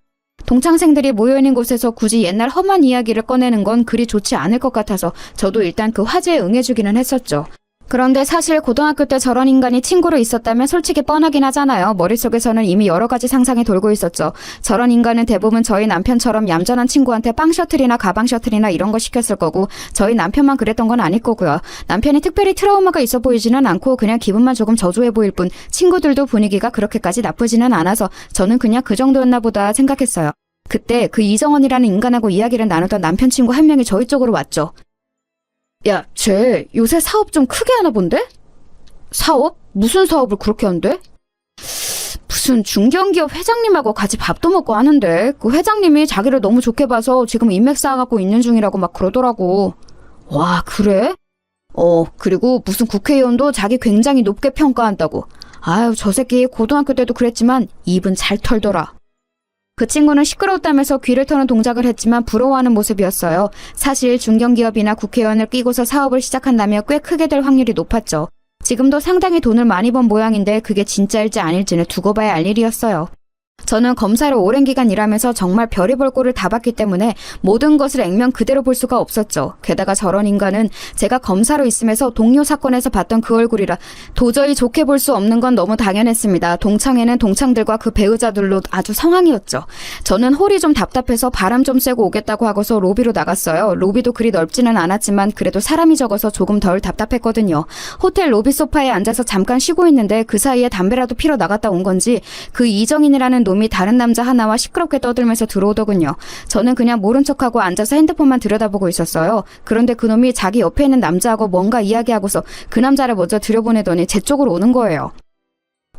동창생들이 모여있는 곳에서 굳이 옛날 험한 이야기를 꺼내는 건 그리 좋지 않을 것 같아서 저도 일단 그 화제에 응해주기는 했었죠. 그런데 사실 고등학교 때 저런 인간이 친구로 있었다면 솔직히 뻔하긴 하잖아요. 머릿속에서는 이미 여러 가지 상상이 돌고 있었죠. 저런 인간은 대부분 저희 남편처럼 얌전한 친구한테 빵 셔틀이나 가방 셔틀이나 이런 거 시켰을 거고 저희 남편만 그랬던 건 아닐 거고요. 남편이 특별히 트라우마가 있어 보이지는 않고 그냥 기분만 조금 저조해 보일 뿐 친구들도 분위기가 그렇게까지 나쁘지는 않아서 저는 그냥 그 정도였나 보다 생각했어요. 그때 그 이정원이라는 인간하고 이야기를 나누던 남편 친구 한 명이 저희 쪽으로 왔죠. 야, 쟤 요새 사업 좀 크게 하나 본데? 사업? 무슨 사업을 그렇게 한대? 무슨 중견기업 회장님하고 같이 밥도 먹고 하는데 그 회장님이 자기를 너무 좋게 봐서 지금 인맥 쌓아갖고 있는 중이라고 막 그러더라고. 와, 그래? 그리고 무슨 국회의원도 자기 굉장히 높게 평가한다고. 아유, 저 새끼 고등학교 때도 그랬지만 입은 잘 털더라. 그 친구는 시끄러웠다면서 귀를 터는 동작을 했지만 부러워하는 모습이었어요. 사실 중견기업이나 국회의원을 끼고서 사업을 시작한다면 꽤 크게 될 확률이 높았죠. 지금도 상당히 돈을 많이 번 모양인데 그게 진짜일지 아닐지는 두고 봐야 알 일이었어요. 저는 검사로 오랜 기간 일하면서 정말 별의별 꼴을 다 봤기 때문에 모든 것을 액면 그대로 볼 수가 없었죠. 게다가 저런 인간은 제가 검사로 있으면서 동료 사건에서 봤던 그 얼굴이라 도저히 좋게 볼 수 없는 건 너무 당연했습니다. 동창회는 동창들과 그 배우자들로 아주 성황이었죠. 저는 홀이 좀 답답해서 바람 좀 쐬고 오겠다고 하고서 로비로 나갔어요. 로비도 그리 넓지는 않았지만 그래도 사람이 적어서 조금 덜 답답했거든요. 호텔 로비 소파에 앉아서 잠깐 쉬고 있는데 그 사이에 담배라도 피러 나갔다 온 건지 그 이정인이라는 놈이 다른 남자 하나와 시끄럽게 떠들면서 들어오더군요. 저는 그냥 모른 척하고 앉아서 핸드폰만 들여다보고 있었어요. 그런데 그 놈이 자기 옆에 있는 남자하고 뭔가 이야기하고서 그 남자를 먼저 들여보내더니 제 쪽으로 오는 거예요.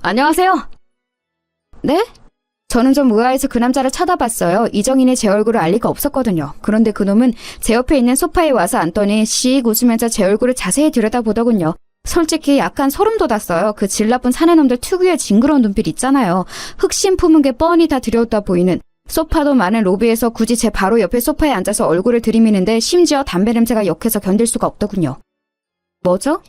안녕하세요. 네? 저는 좀 의아해서 그 남자를 쳐다봤어요. 이정인이 제 얼굴을 알 리가 없었거든요. 그런데 그 놈은 제 옆에 있는 소파에 와서 앉더니 씩 웃으면서 제 얼굴을 자세히 들여다보더군요. 솔직히 약간 소름 돋았어요. 그 질 나쁜 사내놈들 특유의 징그러운 눈빛 있잖아요. 흑심 품은 게 뻔히 다 들여다 보이는. 소파도 많은 로비에서 굳이 제 바로 옆에 소파에 앉아서 얼굴을 들이미는데 심지어 담배 냄새가 역해서 견딜 수가 없더군요. 뭐죠?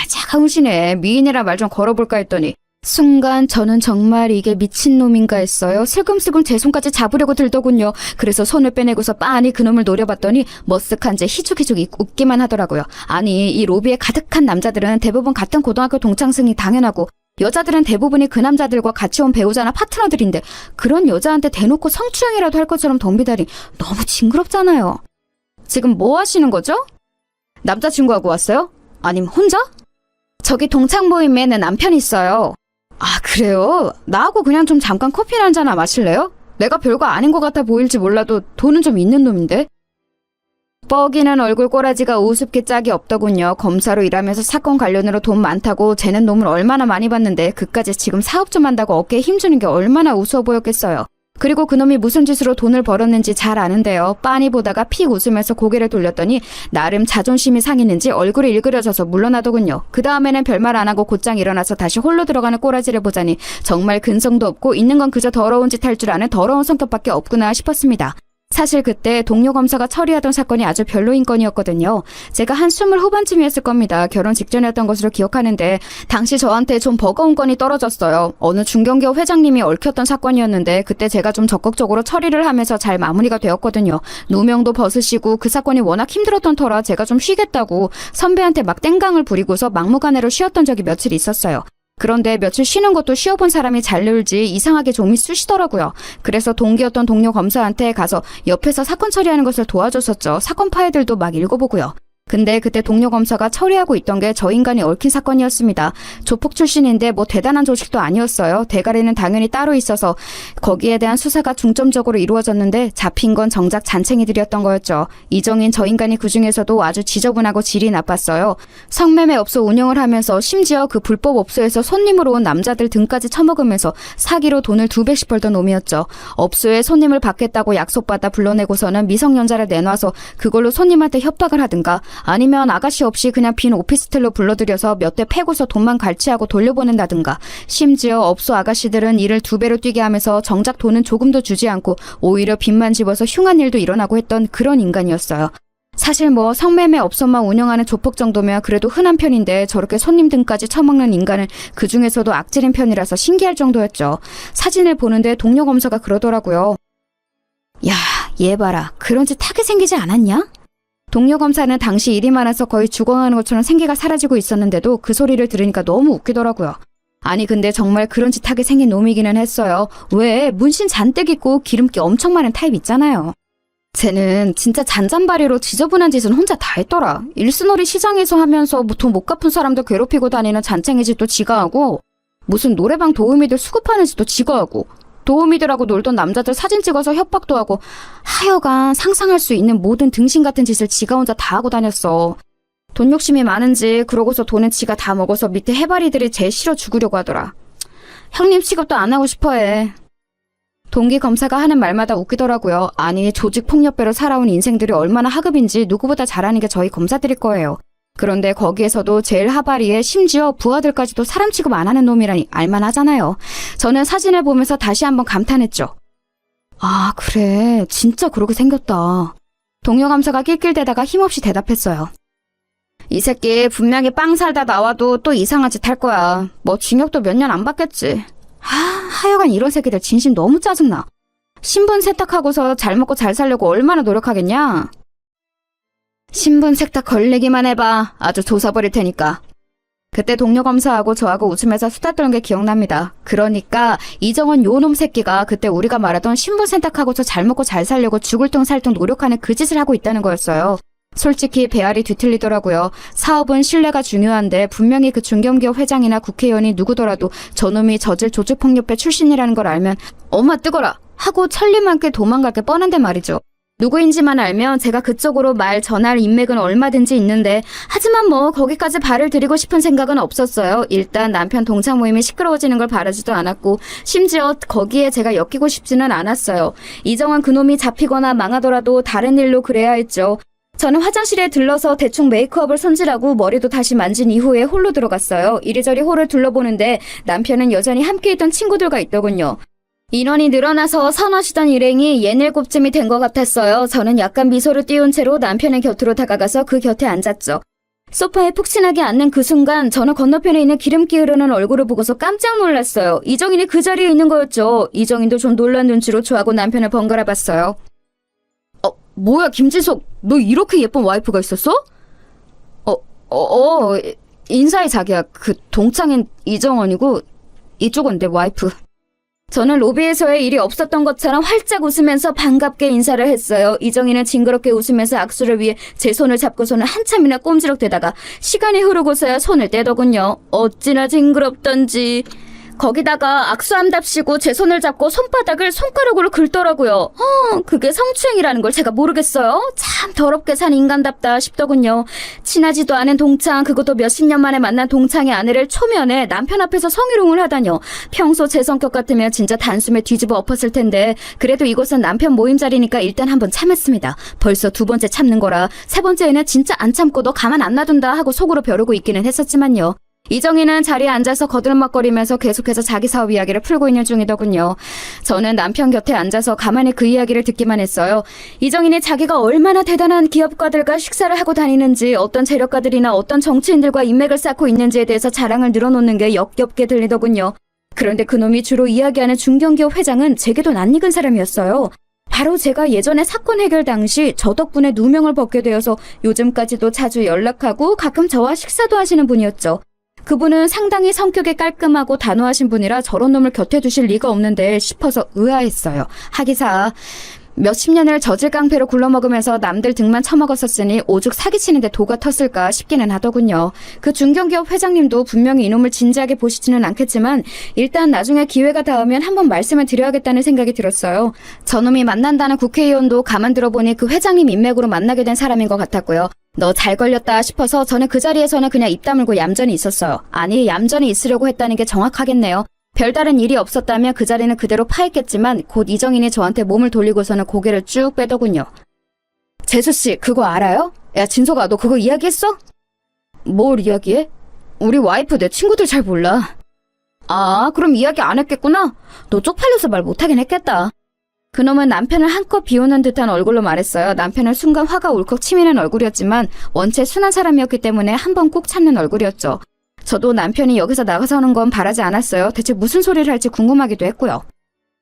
차가우시네. 미인이라 말 좀 걸어볼까 했더니 순간 저는 정말 이게 미친놈인가 했어요. 슬금슬금 제 손까지 잡으려고 들더군요. 그래서 손을 빼내고서 빤히 그놈을 노려봤더니 머쓱한 채 희죽희죽 웃기만 하더라고요. 아니, 이 로비에 가득한 남자들은 대부분 같은 고등학교 동창생이 당연하고 여자들은 대부분이 그 남자들과 같이 온 배우자나 파트너들인데 그런 여자한테 대놓고 성추행이라도 할 것처럼 덤비다니 너무 징그럽잖아요. 지금 뭐 하시는 거죠? 남자친구하고 왔어요? 아님 혼자? 저기 동창 모임에 내 남편이 있어요. 그래요? 나하고 그냥 좀 잠깐 커피나 한잔 마실래요? 내가 별거 아닌 것 같아 보일지 몰라도 돈은 좀 있는 놈인데? 뻐기는 얼굴 꼬라지가 우습게 짝이 없더군요. 검사로 일하면서 사건 관련으로 돈 많다고 쟤는 놈을 얼마나 많이 봤는데 그까지 지금 사업 좀 한다고 어깨에 힘주는 게 얼마나 우스워 보였겠어요. 그리고 그놈이 무슨 짓으로 돈을 벌었는지 잘 아는데요. 빤히 보다가 픽 웃으면서 고개를 돌렸더니 나름 자존심이 상했는지 얼굴이 일그러져서 물러나더군요. 그 다음에는 별말 안 하고 곧장 일어나서 다시 홀로 들어가는 꼬라지를 보자니 정말 근성도 없고 있는 건 그저 더러운 짓 할 줄 아는 더러운 성격밖에 없구나 싶었습니다. 사실 그때 동료 검사가 처리하던 사건이 아주 별로인 건이었거든요. 제가 한 20 후반쯤이었을 겁니다. 결혼 직전이었던 것으로 기억하는데 당시 저한테 좀 버거운 건이 떨어졌어요. 어느 중견기업 회장님이 얽혔던 사건이었는데 그때 제가 좀 적극적으로 처리를 하면서 잘 마무리가 되었거든요. 누명도 벗으시고 그 사건이 워낙 힘들었던 터라 제가 좀 쉬겠다고 선배한테 막 땡강을 부리고서 막무가내로 쉬었던 적이 며칠 있었어요. 그런데 며칠 쉬는 것도 쉬어본 사람이 잘 늘지 이상하게 좀이 쑤시더라고요. 그래서 동기였던 동료 검사한테 가서 옆에서 사건 처리하는 것을 도와줬었죠. 사건 파일들도 막 읽어보고요. 근데 그때 동료 검사가 처리하고 있던 게 저 인간이 얽힌 사건이었습니다. 조폭 출신인데 뭐 대단한 조직도 아니었어요. 대가리는 당연히 따로 있어서 거기에 대한 수사가 중점적으로 이루어졌는데 잡힌 건 정작 잔챙이들이었던 거였죠. 이정인 저 인간이 그중에서도 아주 지저분하고 질이 나빴어요. 성매매 업소 운영을 하면서 심지어 그 불법 업소에서 손님으로 온 남자들 등까지 처먹으면서 사기로 돈을 2배씩 벌던 놈이었죠. 업소에 손님을 받겠다고 약속받아 불러내고서는 미성년자를 내놔서 그걸로 손님한테 협박을 하든가 아니면 아가씨 없이 그냥 빈 오피스텔로 불러들여서 몇 대 패고서 돈만 갈취하고 돌려보낸다든가 심지어 업소 아가씨들은 일을 2배로 뛰게 하면서 정작 돈은 조금도 주지 않고 오히려 빚만 집어서 흉한 일도 일어나고 했던 그런 인간이었어요. 사실 뭐 성매매 업소만 운영하는 조폭 정도면 그래도 흔한 편인데 저렇게 손님 등까지 처먹는 인간은 그중에서도 악질인 편이라서 신기할 정도였죠. 사진을 보는데 동료 검사가 그러더라고요. 야, 얘 봐라. 그런 짓 하게 생기지 않았냐? 동료 검사는 당시 일이 많아서 거의 죽어가는 것처럼 생기가 사라지고 있었는데도 그 소리를 들으니까 너무 웃기더라고요. 아니 근데 정말 그런 짓 하게 생긴 놈이기는 했어요. 왜 문신 잔뜩 있고 기름기 엄청 많은 타입 있잖아요. 쟤는 진짜 잔잔바리로 지저분한 짓은 혼자 다 했더라. 일스놀이 시장에서 하면서 돈 못 갚은 사람들 괴롭히고 다니는 잔챙이 짓도 지가 하고 무슨 노래방 도우미들 수급하는 짓도 지가 하고 도우미들하고 놀던 남자들 사진 찍어서 협박도 하고 하여간 상상할 수 있는 모든 등신 같은 짓을 지가 혼자 다 하고 다녔어. 돈 욕심이 많은지 그러고서 돈은 지가 다 먹어서 밑에 해바리들이 제일 싫어 죽으려고 하더라. 형님 취급도 안 하고 싶어해. 동기 검사가 하는 말마다 웃기더라고요. 아니 조직폭력배로 살아온 인생들이 얼마나 하급인지 누구보다 잘 아는 게 저희 검사들일 거예요. 그런데 거기에서도 제일 하바리에 심지어 부하들까지도 사람 취급 안 하는 놈이라니 알만하잖아요. 저는 사진을 보면서 다시 한번 감탄했죠. 아 그래 진짜 그러게 생겼다. 동료 검사가 낄낄대다가 힘없이 대답했어요. 이 새끼 분명히 빵 살다 나와도 또 이상한 짓 할 거야. 뭐 징역도 몇 년 안 받겠지. 하여간 이런 새끼들 진심 너무 짜증나. 신분 세탁하고서 잘 먹고 잘 살려고 얼마나 노력하겠냐. 신분 세탁 걸리기만 해봐. 아주 조사버릴 테니까. 그때 동료 검사하고 저하고 웃으면서 수다 떠는 게 기억납니다. 그러니까 이정원 요놈 새끼가 그때 우리가 말하던 신분 세탁하고서 잘 먹고 잘 살려고 죽을 둥 살 둥 노력하는 그 짓을 하고 있다는 거였어요. 솔직히 배알이 뒤틀리더라고요. 사업은 신뢰가 중요한데 분명히 그 중견기업 회장이나 국회의원이 누구더라도 저놈이 저질 조직폭력배 출신이라는 걸 알면 엄마 뜨거라 하고 천리만께 도망갈 게 뻔한데 말이죠. 누구인지만 알면 제가 그쪽으로 말 전할 인맥은 얼마든지 있는데 하지만 뭐 거기까지 발을 들이고 싶은 생각은 없었어요. 일단 남편 동창 모임이 시끄러워지는 걸 바라지도 않았고 심지어 거기에 제가 엮이고 싶지는 않았어요. 이정원 그놈이 잡히거나 망하더라도 다른 일로 그래야 했죠. 저는 화장실에 들러서 대충 메이크업을 손질하고 머리도 다시 만진 이후에 홀로 들어갔어요. 이리저리 홀을 둘러보는데 남편은 여전히 함께 있던 친구들과 있더군요. 인원이 늘어나서 서너시던 일행이 예닐곱쯤이 된 것 같았어요. 저는 약간 미소를 띄운 채로 남편의 곁으로 다가가서 그 곁에 앉았죠. 소파에 푹신하게 앉는 그 순간 저는 건너편에 있는 기름기 흐르는 얼굴을 보고서 깜짝 놀랐어요. 이정인이 그 자리에 있는 거였죠. 이정인도 좀 놀란 눈치로 저하고 남편을 번갈아 봤어요. 뭐야 김지석, 너 이렇게 예쁜 와이프가 있었어? 인사해 자기야. 그 동창인 이정원이고 이쪽은 내 와이프. 저는 로비에서의 일이 없었던 것처럼 활짝 웃으면서 반갑게 인사를 했어요. 이정희는 징그럽게 웃으면서 악수를 위해 제 손을 잡고서는 한참이나 꼼지락대다가 시간이 흐르고서야 손을 떼더군요. 어찌나 징그럽던지. 거기다가 악수함답시고 제 손을 잡고 손바닥을 손가락으로 긁더라고요. 그게 성추행이라는 걸 제가 모르겠어요? 참 더럽게 산 인간답다 싶더군요. 친하지도 않은 동창, 그것도 몇십 년 만에 만난 동창의 아내를 초면에 남편 앞에서 성희롱을 하다뇨. 평소 제 성격 같으면 진짜 단숨에 뒤집어 엎었을 텐데 그래도 이곳은 남편 모임 자리니까 일단 한번 참았습니다. 벌써 두 번째 참는 거라 세 번째에는 진짜 안 참고 너 가만 안 놔둔다 하고 속으로 벼르고 있기는 했었지만요. 이정희는 자리에 앉아서 거들먹거리면서 계속해서 자기 사업 이야기를 풀고 있는 중이더군요. 저는 남편 곁에 앉아서 가만히 그 이야기를 듣기만 했어요. 이정희는 자기가 얼마나 대단한 기업가들과 식사를 하고 다니는지, 어떤 재력가들이나 어떤 정치인들과 인맥을 쌓고 있는지에 대해서 자랑을 늘어놓는 게 역겹게 들리더군요. 그런데 그놈이 주로 이야기하는 중견기업 회장은 제게도 낯익은 사람이었어요. 바로 제가 예전에 사건 해결 당시 저 덕분에 누명을 벗게 되어서 요즘까지도 자주 연락하고 가끔 저와 식사도 하시는 분이었죠. 그분은 상당히 성격이 깔끔하고 단호하신 분이라 저런 놈을 곁에 두실 리가 없는데 싶어서 의아했어요. 하기사 몇십 년을 저질깡패로 굴러먹으면서 남들 등만 처먹었었으니 오죽 사기치는데 도가 텄을까 싶기는 하더군요. 그 중견기업 회장님도 분명히 이놈을 진지하게 보시지는 않겠지만 일단 나중에 기회가 닿으면 한번 말씀을 드려야겠다는 생각이 들었어요. 저놈이 만난다는 국회의원도 가만 들어보니 그 회장님 인맥으로 만나게 된 사람인 것 같았고요. 너 잘 걸렸다 싶어서 저는 그 자리에서는 그냥 입 다물고 얌전히 있었어요. 아니, 얌전히 있으려고 했다는 게 정확하겠네요. 별다른 일이 없었다면 그 자리는 그대로 파했겠지만 곧 이정인이 저한테 몸을 돌리고서는 고개를 쭉 빼더군요. 재수씨, 그거 알아요? 야, 진석아, 너 그거 이야기했어? 뭘 이야기해? 우리 와이프 내 친구들 잘 몰라. 아, 그럼 이야기 안 했겠구나? 너 쪽팔려서 말 못하긴 했겠다. 그놈은 남편을 한껏 비우는 듯한 얼굴로 말했어요. 남편은 순간 화가 울컥 치미는 얼굴이었지만 원체 순한 사람이었기 때문에 한 번 꼭 참는 얼굴이었죠. 저도 남편이 여기서 나가서는 건 바라지 않았어요. 대체 무슨 소리를 할지 궁금하기도 했고요.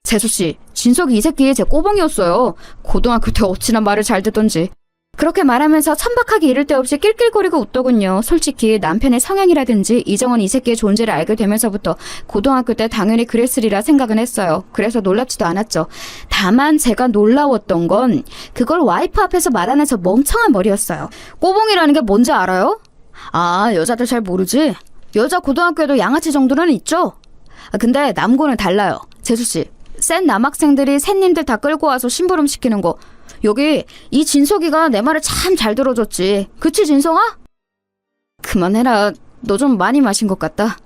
재수씨, 진석이 이 새끼 제 꼬봉이었어요. 고등학교 때 어찌나 말을 잘 듣던지. 그렇게 말하면서 천박하게 이를 데 없이 낄낄거리고 웃더군요. 솔직히 남편의 성향이라든지 이정은 이 새끼의 존재를 알게 되면서부터 고등학교 때 당연히 그랬으리라 생각은 했어요. 그래서 놀랍지도 않았죠. 다만 제가 놀라웠던 건 그걸 와이프 앞에서 말하는 저 멍청한 머리였어요. 꼬봉이라는 게 뭔지 알아요? 아, 여자들 잘 모르지? 여자 고등학교에도 양아치 정도는 있죠? 근데 남고는 달라요. 재수씨, 센 남학생들이 샌님들 다 끌고 와서 심부름 시키는 거, 여기 이 진석이가 내 말을 참 잘 들어줬지. 그치, 진성아? 그만해라. 너 좀 많이 마신 것 같다.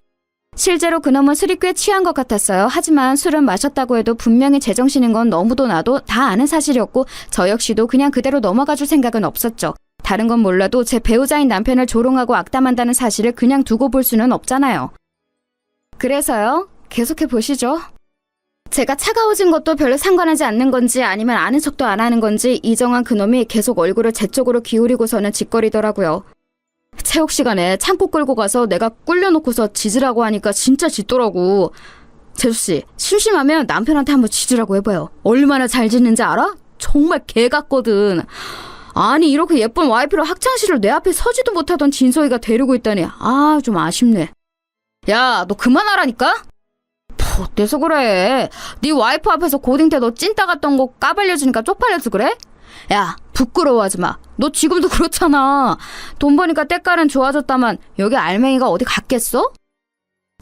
실제로 그놈은 술이 꽤 취한 것 같았어요. 하지만 술은 마셨다고 해도 분명히 제정신인 건 너무도 나도 다 아는 사실이었고 저 역시도 그냥 그대로 넘어가줄 생각은 없었죠. 다른 건 몰라도 제 배우자인 남편을 조롱하고 악담한다는 사실을 그냥 두고 볼 수는 없잖아요. 그래서요, 계속해 보시죠. 제가 차가워진 것도 별로 상관하지 않는 건지 아니면 아는 척도 안 하는 건지 이정한 그놈이 계속 얼굴을 제 쪽으로 기울이고서는 짓거리더라고요. 체육 시간에 창고 끌고 가서 내가 꿀려놓고서 짖으라고 하니까 진짜 짖더라고. 재수씨, 심심하면 남편한테 한번 짖으라고 해봐요. 얼마나 잘 짖는지 알아? 정말 개 같거든. 아니, 이렇게 예쁜 와이프를 학창시절 내 앞에 서지도 못하던 진서이가 데리고 있다니. 아, 좀 아쉽네. 야, 너 그만하라니까? 어때서 그래? 네 와이프 앞에서 고딩 때 너 찐따 같던 거 까발려주니까 쪽팔려서 그래? 야, 부끄러워하지 마. 너 지금도 그렇잖아. 돈 버니까 때깔은 좋아졌다만 여기 알맹이가 어디 갔겠어?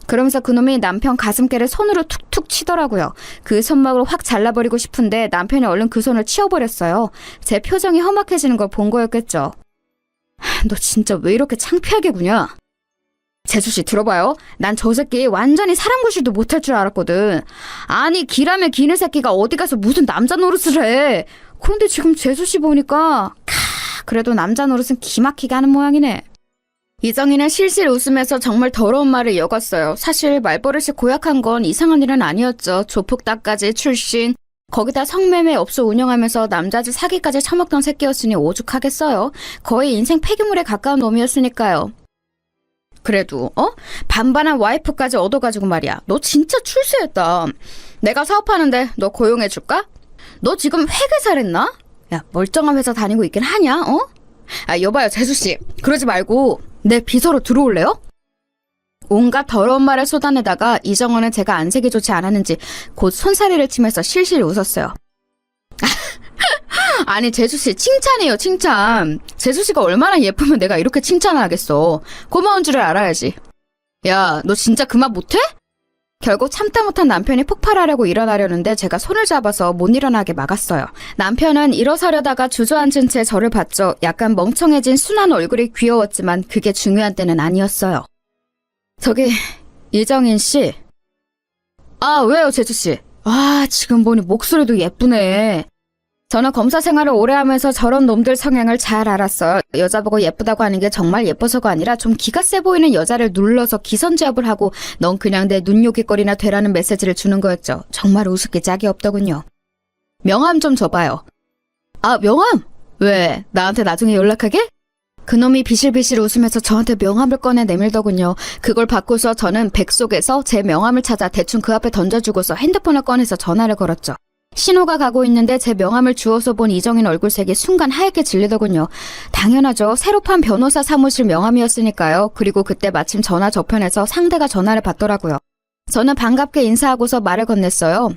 그러면서 그놈이 남편 가슴께를 손으로 툭툭 치더라고요. 그 손막을 확 잘라버리고 싶은데 남편이 얼른 그 손을 치워버렸어요. 제 표정이 험악해지는 걸 본 거였겠죠. 너 진짜 왜 이렇게 창피하게 구냐? 재수씨, 들어봐요. 난 저 새끼 완전히 사람 구실도 못할 줄 알았거든. 아니, 기라면 기는 새끼가 어디 가서 무슨 남자 노릇을 해. 그런데 지금 재수씨 보니까 그래도 남자 노릇은 기막히게 하는 모양이네. 이정희는 실실 웃으면서 정말 더러운 말을 이어갔어요. 사실 말버릇이 고약한 건 이상한 일은 아니었죠. 조폭따까지 출신, 거기다 성매매 업소 운영하면서 남자들 사기까지 처먹던 새끼였으니 오죽하겠어요. 거의 인생 폐기물에 가까운 놈이었으니까요. 그래도 반반한 와이프까지 얻어가지고 말이야. 너 진짜 출세했다. 내가 사업하는데 너 고용해줄까? 너 지금 회계사랬나? 야, 멀쩡한 회사 다니고 있긴 하냐? 아, 여봐요, 재수씨. 그러지 말고 내 비서로 들어올래요? 온갖 더러운 말을 쏟아내다가 이정원은 제가 안색이 좋지 않았는지 곧 손사래를 치면서 실실 웃었어요. 아니, 재수씨, 칭찬이에요, 칭찬. 재수씨가 얼마나 예쁘면 내가 이렇게 칭찬을 하겠어. 고마운 줄을 알아야지. 야, 너 진짜 그 말 못해? 결국 참다 못한 남편이 폭발하려고 일어나려는데 제가 손을 잡아서 못 일어나게 막았어요. 남편은 일어서려다가 주저앉은 채 저를 봤죠. 약간 멍청해진 순한 얼굴이 귀여웠지만 그게 중요한 때는 아니었어요. 저기 이정인 씨. 아, 왜요, 재수 씨? 아, 지금 보니 목소리도 예쁘네. 저는 검사 생활을 오래 하면서 저런 놈들 성향을 잘 알았어요. 여자 보고 예쁘다고 하는 게 정말 예뻐서가 아니라 좀 기가 세 보이는 여자를 눌러서 기선제압을 하고 넌 그냥 내 눈요깃거리나 되라는 메시지를 주는 거였죠. 정말 우습게 짝이 없더군요. 명함 좀 줘봐요. 아, 명함? 왜? 나한테 나중에 연락하게? 그놈이 비실비실 웃으면서 저한테 명함을 꺼내 내밀더군요. 그걸 받고서 저는 백 속에서 제 명함을 찾아 대충 그 앞에 던져주고서 핸드폰을 꺼내서 전화를 걸었죠. 신호가 가고 있는데 제 명함을 주워서 본 이정인 얼굴색이 순간 하얗게 질리더군요. 당연하죠. 새로 판 변호사 사무실 명함이었으니까요. 그리고 그때 마침 전화 저편에서 상대가 전화를 받더라고요. 저는 반갑게 인사하고서 말을 건넸어요.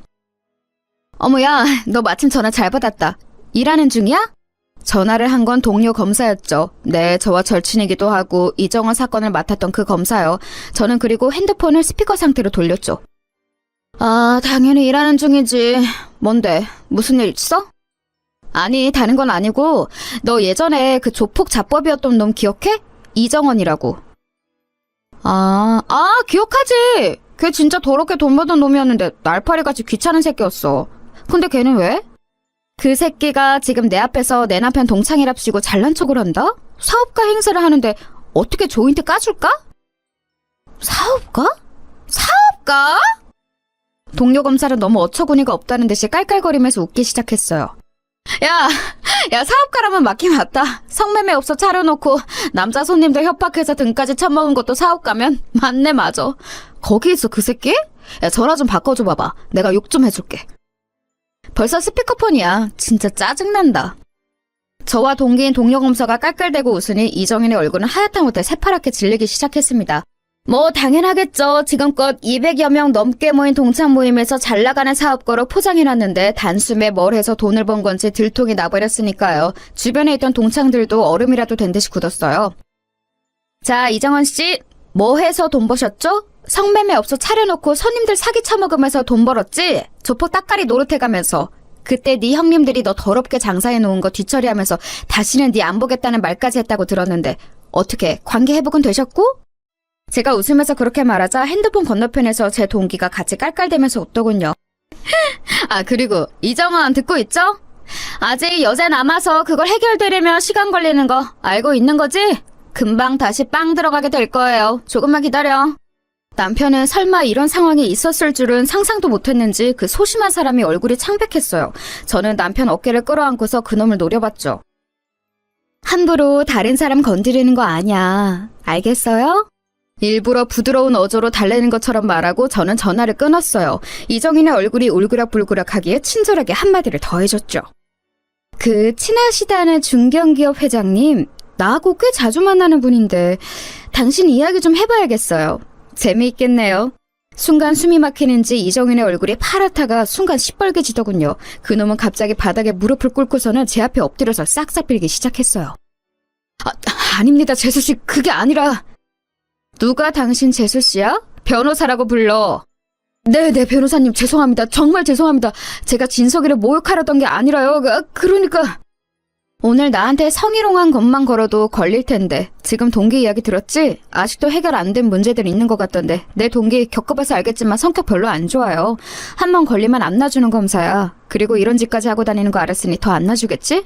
어머야, 너 마침 전화 잘 받았다. 일하는 중이야? 전화를 한 건 동료 검사였죠. 네, 저와 절친이기도 하고 이정원 사건을 맡았던 그 검사요. 저는 그리고 핸드폰을 스피커 상태로 돌렸죠. 아, 당연히 일하는 중이지. 뭔데? 무슨 일 있어? 아니, 다른 건 아니고 너 예전에 그 조폭 자법이었던 놈 기억해? 이정원이라고. 아, 기억하지. 걔 진짜 더럽게 돈 벌던 놈이었는데 날파리같이 귀찮은 새끼였어. 근데 걔는 왜? 그 새끼가 지금 내 앞에서 내 남편 동창이랍시고 잘난 척을 한다? 사업가 행세를 하는데 어떻게 조인트 까줄까? 사업가? 사업가? 동료 검사는 너무 어처구니가 없다는 듯이 깔깔거리면서 웃기 시작했어요. 야, 사업가라면 맞긴 맞다. 성매매 업소 차려놓고 남자 손님들 협박해서 등까지 쳐먹은 것도 사업가면 맞네, 맞아. 거기 있어, 그 새끼? 야, 전화 좀 바꿔줘 봐봐. 내가 욕 좀 해줄게. 벌써 스피커폰이야. 진짜 짜증난다. 저와 동기인 동료 검사가 깔깔대고 웃으니 이정인의 얼굴은 하얗다 못해 새파랗게 질리기 시작했습니다. 뭐 당연하겠죠. 지금껏 200여 명 넘게 모인 동창 모임에서 잘 나가는 사업가로 포장해놨는데 단숨에 뭘 해서 돈을 번 건지 들통이 나버렸으니까요. 주변에 있던 동창들도 얼음이라도 된 듯이 굳었어요. 자, 이정원 씨, 뭐 해서 돈 버셨죠? 성매매 업소 차려놓고 손님들 사기 쳐먹으면서 돈 벌었지? 조폭 따까리 노릇해가면서. 그때 네 형님들이 너 더럽게 장사해놓은 거 뒤처리하면서 다시는 네 안 보겠다는 말까지 했다고 들었는데 어떻게 관계 회복은 되셨고? 제가 웃으면서 그렇게 말하자 핸드폰 건너편에서 제 동기가 같이 깔깔대면서 웃더군요. 아, 그리고 이정원 듣고 있죠? 아직 여자 남아서 그걸 해결되려면 시간 걸리는 거 알고 있는 거지? 금방 다시 빵 들어가게 될 거예요. 조금만 기다려. 남편은 설마 이런 상황이 있었을 줄은 상상도 못했는지 그 소심한 사람이 얼굴이 창백했어요. 저는 남편 어깨를 끌어안고서 그놈을 노려봤죠. 함부로 다른 사람 건드리는 거 아니야. 알겠어요? 일부러 부드러운 어조로 달래는 것처럼 말하고 저는 전화를 끊었어요. 이정인의 얼굴이 울그락불그락하기에 친절하게 한마디를 더해줬죠. 그 친하시다는 중견기업 회장님, 나하고 꽤 자주 만나는 분인데 당신 이야기 좀 해봐야겠어요. 재미있겠네요. 순간 숨이 막히는지 이정인의 얼굴이 파랗다가 순간 시뻘개지더군요. 그놈은 갑자기 바닥에 무릎을 꿇고서는 제 앞에 엎드려서 싹싹 빌기 시작했어요. 아닙니다, 재수씨. 그게 아니라... 누가 당신 재수씨야? 변호사라고 불러. 네, 변호사님 죄송합니다. 정말 죄송합니다. 제가 진석이를 모욕하려던 게 아니라요. 그러니까... 오늘 나한테 성희롱한 것만 걸어도 걸릴 텐데 지금 동기 이야기 들었지? 아직도 해결 안 된 문제들 있는 것 같던데 내 동기 겪어봐서 알겠지만 성격 별로 안 좋아요. 한 번 걸리면 안 놔주는 검사야. 그리고 이런 짓까지 하고 다니는 거 알았으니 더 안 놔주겠지?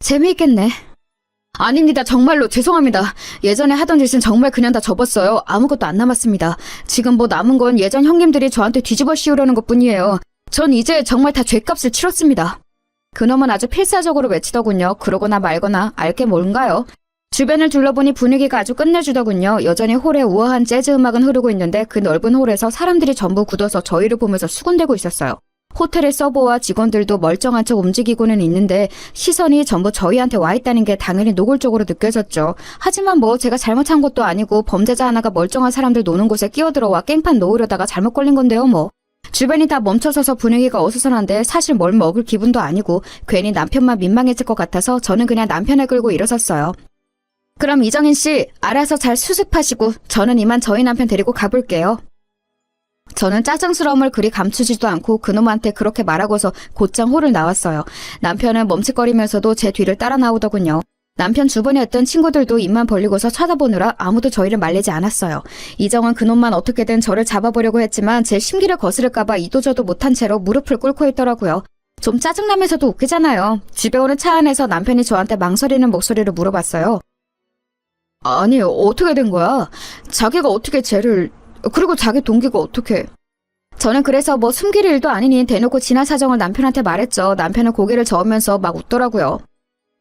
재미있겠네. 아닙니다. 정말로 죄송합니다. 예전에 하던 짓은 정말 그냥 다 접었어요. 아무것도 안 남았습니다. 지금 뭐 남은 건 예전 형님들이 저한테 뒤집어 씌우려는 것뿐이에요. 전 이제 정말 다 죗값을 치렀습니다. 그놈은 아주 필사적으로 외치더군요. 그러거나 말거나 알게 뭔가요? 주변을 둘러보니 분위기가 아주 끝내주더군요. 여전히 홀에 우아한 재즈 음악은 흐르고 있는데 그 넓은 홀에서 사람들이 전부 굳어서 저희를 보면서 수군대고 있었어요. 호텔의 서버와 직원들도 멀쩡한 척 움직이고는 있는데 시선이 전부 저희한테 와 있다는 게 당연히 노골적으로 느껴졌죠. 하지만 뭐 제가 잘못한 것도 아니고 범죄자 하나가 멀쩡한 사람들 노는 곳에 끼어들어와 깽판 놓으려다가 잘못 걸린 건데요 뭐. 주변이 다 멈춰서서 분위기가 어수선한데 사실 뭘 먹을 기분도 아니고 괜히 남편만 민망해질 것 같아서 저는 그냥 남편을 끌고 일어섰어요. 그럼 이정인 씨 알아서 잘 수습하시고 저는 이만 저희 남편 데리고 가볼게요. 저는 짜증스러움을 그리 감추지도 않고 그놈한테 그렇게 말하고서 곧장 홀을 나왔어요. 남편은 멈칫거리면서도 제 뒤를 따라 나오더군요. 남편 주변에 있던 친구들도 입만 벌리고서 쳐다보느라 아무도 저희를 말리지 않았어요. 이정은 그놈만 어떻게든 저를 잡아보려고 했지만 제 심기를 거스를까봐 이도저도 못한 채로 무릎을 꿇고 있더라고요. 좀 짜증나면서도 웃기잖아요. 집에 오는 차 안에서 남편이 저한테 망설이는 목소리로 물어봤어요. 아니, 어떻게 된 거야? 자기가 어떻게 쟤를... 그리고 자기 동기가 어떻게... 저는 그래서 뭐 숨길 일도 아니니 대놓고 지난 사정을 남편한테 말했죠. 남편은 고개를 저으면서 막 웃더라고요.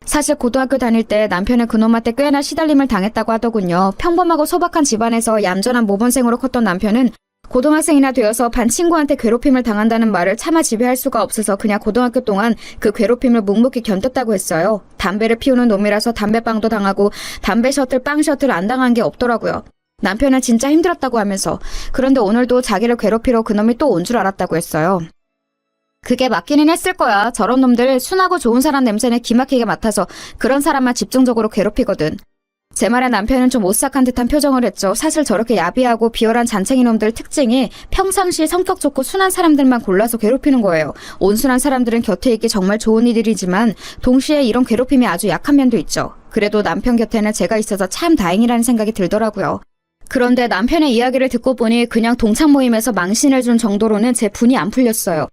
사실 고등학교 다닐 때 남편은 그놈한테 꽤나 시달림을 당했다고 하더군요. 평범하고 소박한 집안에서 얌전한 모범생으로 컸던 남편은 고등학생이나 되어서 반 친구한테 괴롭힘을 당한다는 말을 차마 지배할 수가 없어서 그냥 고등학교 동안 그 괴롭힘을 묵묵히 견뎠다고 했어요. 담배를 피우는 놈이라서 담배빵도 당하고 담배 셔틀, 빵 셔틀 안 당한 게 없더라고요. 남편은 진짜 힘들었다고 하면서. 그런데 오늘도 자기를 괴롭히러 그놈이 또 온 줄 알았다고 했어요. 그게 맞기는 했을 거야. 저런 놈들 순하고 좋은 사람 냄새는 기막히게 맡아서 그런 사람만 집중적으로 괴롭히거든. 제 말에 남편은 좀 오싹한 듯한 표정을 했죠. 사실 저렇게 야비하고 비열한 잔챙이 놈들 특징이 평상시 성격 좋고 순한 사람들만 골라서 괴롭히는 거예요. 온순한 사람들은 곁에 있기 정말 좋은 이들이지만 동시에 이런 괴롭힘이 아주 약한 면도 있죠. 그래도 남편 곁에는 제가 있어서 참 다행이라는 생각이 들더라고요. 그런데 남편의 이야기를 듣고 보니 그냥 동창 모임에서 망신을 준 정도로는 제 분이 안 풀렸어요.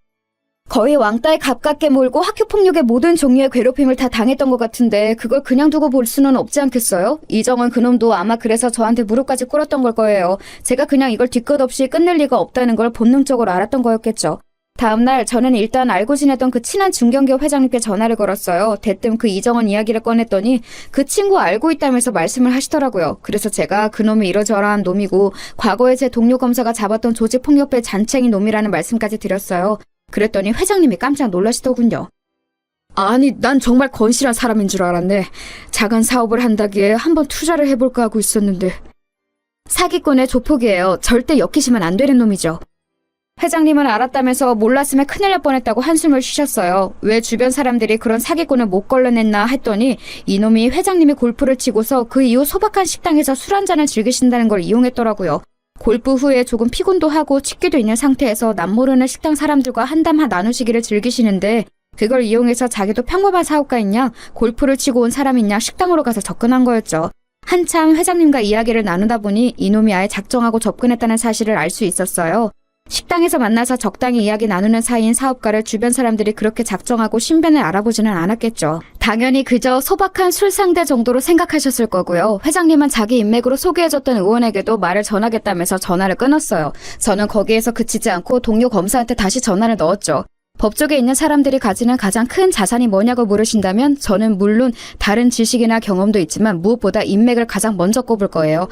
거의 왕따에 가깝게 몰고 학교폭력의 모든 종류의 괴롭힘을 다 당했던 것 같은데 그걸 그냥 두고 볼 수는 없지 않겠어요? 이정은 그놈도 아마 그래서 저한테 무릎까지 꿇었던 걸 거예요. 제가 그냥 이걸 뒤끝 없이 끝낼 리가 없다는 걸 본능적으로 알았던 거였겠죠. 다음날 저는 일단 알고 지내던 그 친한 중견교 회장님께 전화를 걸었어요. 대뜸 그 이정은 이야기를 꺼냈더니 그 친구 알고 있다면서 말씀을 하시더라고요. 그래서 제가 그놈이 이러저러한 놈이고 과거에 제 동료 검사가 잡았던 조직폭력배 잔챙이 놈이라는 말씀까지 드렸어요. 그랬더니 회장님이 깜짝 놀라시더군요. 아니, 난 정말 건실한 사람인 줄 알았네. 작은 사업을 한다기에 한번 투자를 해볼까 하고 있었는데. 사기꾼의 조폭이에요. 절대 엮이시면 안 되는 놈이죠. 회장님은 알았다면서 몰랐으면 큰일 날 뻔했다고 한숨을 쉬셨어요. 왜 주변 사람들이 그런 사기꾼을 못 걸러냈나 했더니 이놈이 회장님이 골프를 치고서 그 이후 소박한 식당에서 술 한잔을 즐기신다는 걸 이용했더라고요. 골프 후에 조금 피곤도 하고 취기도 있는 상태에서 남모르는 식당 사람들과 한담 나누시기를 즐기시는데 그걸 이용해서 자기도 평범한 사업가이냐 골프를 치고 온 사람이냐 식당으로 가서 접근한 거였죠. 한참 회장님과 이야기를 나누다 보니 이놈이 아예 작정하고 접근했다는 사실을 알 수 있었어요. 식당에서 만나서 적당히 이야기 나누는 사이인 사업가를 주변 사람들이 그렇게 작정하고 신변을 알아보지는 않았겠죠. 당연히 그저 소박한 술 상대 정도로 생각하셨을 거고요. 회장님은 자기 인맥으로 소개해줬던 의원에게도 말을 전하겠다면서 전화를 끊었어요. 저는 거기에서 그치지 않고 동료 검사한테 다시 전화를 넣었죠. 법조계에 있는 사람들이 가지는 가장 큰 자산이 뭐냐고 물으신다면 저는 물론 다른 지식이나 경험도 있지만 무엇보다 인맥을 가장 먼저 꼽을 거예요.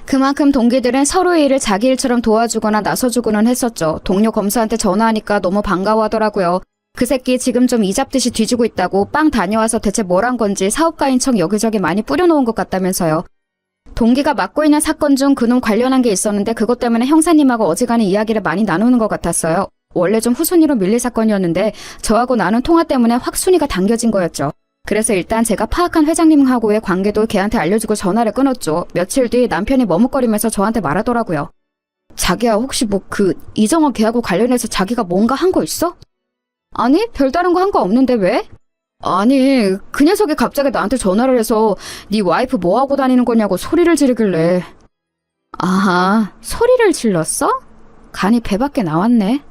그만큼 동기들은 서로의 일을 자기 일처럼 도와주거나 나서주고는 했었죠. 동료 검사한테 전화하니까 너무 반가워하더라고요. 그 새끼 지금 좀 이잡듯이 뒤지고 있다고 빵 다녀와서 대체 뭘 한 건지 사업가인 척 여기저기 많이 뿌려놓은 것 같다면서요. 동기가 맡고 있는 사건 중 그놈 관련한 게 있었는데 그것 때문에 형사님하고 어지간히 이야기를 많이 나누는 것 같았어요. 원래 좀 후순위로 밀릴 사건이었는데 저하고 나눈 통화 때문에 확 순위가 당겨진 거였죠. 그래서 일단 제가 파악한 회장님하고의 관계도 걔한테 알려주고 전화를 끊었죠. 며칠 뒤 남편이 머뭇거리면서 저한테 말하더라고요. 자기야, 혹시 이정원 걔하고 관련해서 자기가 뭔가 한 거 있어? 아니, 별다른 거 한 거 없는데 왜? 아니, 그 녀석이 갑자기 나한테 전화를 해서 네 와이프 뭐하고 다니는 거냐고 소리를 지르길래. 아하, 소리를 질렀어? 간이 배 밖에 나왔네.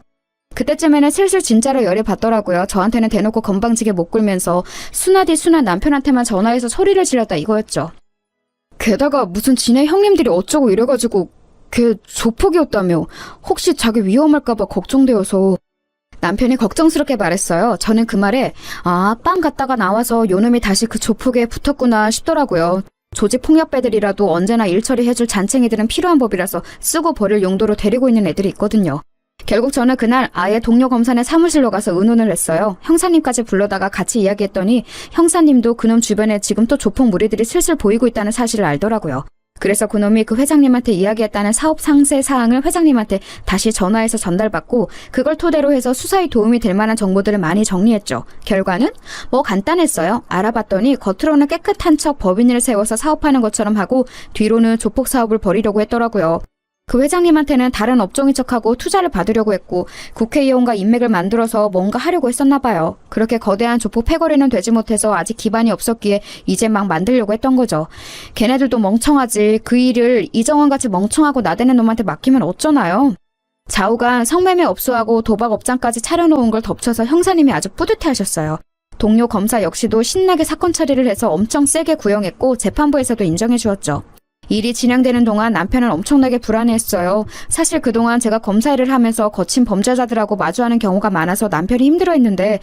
그때쯤에는 슬슬 진짜로 열이 받더라고요. 저한테는 대놓고 건방지게 못 굴면서 순하디 순한 남편한테만 전화해서 소리를 질렀다 이거였죠. 게다가 무슨 지네 형님들이 어쩌고 이래가지고 걔 조폭이었다며. 혹시 자기 위험할까봐 걱정되어서. 남편이 걱정스럽게 말했어요. 저는 그 말에 빵 갔다가 나와서 요놈이 다시 그 조폭에 붙었구나 싶더라고요. 조직 폭력배들이라도 언제나 일 처리해줄 잔챙이들은 필요한 법이라서 쓰고 버릴 용도로 데리고 있는 애들이 있거든요. 결국 저는 그날 아예 동료 검사네 사무실로 가서 의논을 했어요. 형사님까지 불러다가 같이 이야기했더니 형사님도 그놈 주변에 지금 또 조폭 무리들이 슬슬 보이고 있다는 사실을 알더라고요. 그래서 그놈이 그 회장님한테 이야기했다는 사업 상세 사항을 회장님한테 다시 전화해서 전달받고 그걸 토대로 해서 수사에 도움이 될 만한 정보들을 많이 정리했죠. 결과는 간단했어요. 알아봤더니 겉으로는 깨끗한 척 법인을 세워서 사업하는 것처럼 하고 뒤로는 조폭 사업을 벌이려고 했더라고요. 그 회장님한테는 다른 업종인 척하고 투자를 받으려고 했고 국회의원과 인맥을 만들어서 뭔가 하려고 했었나 봐요. 그렇게 거대한 조폭 패거리는 되지 못해서 아직 기반이 없었기에 이제 막 만들려고 했던 거죠. 걔네들도 멍청하지. 그 일을 이정원같이 멍청하고 나대는 놈한테 맡기면 어쩌나요? 좌우간 성매매 업소하고 도박 업장까지 차려놓은 걸 덮쳐서 형사님이 아주 뿌듯해하셨어요. 동료 검사 역시도 신나게 사건 처리를 해서 엄청 세게 구형했고 재판부에서도 인정해 주었죠. 일이 진행되는 동안 남편은 엄청나게 불안해했어요. 사실 그동안 제가 검사 일을 하면서 거친 범죄자들하고 마주하는 경우가 많아서 남편이 힘들어했는데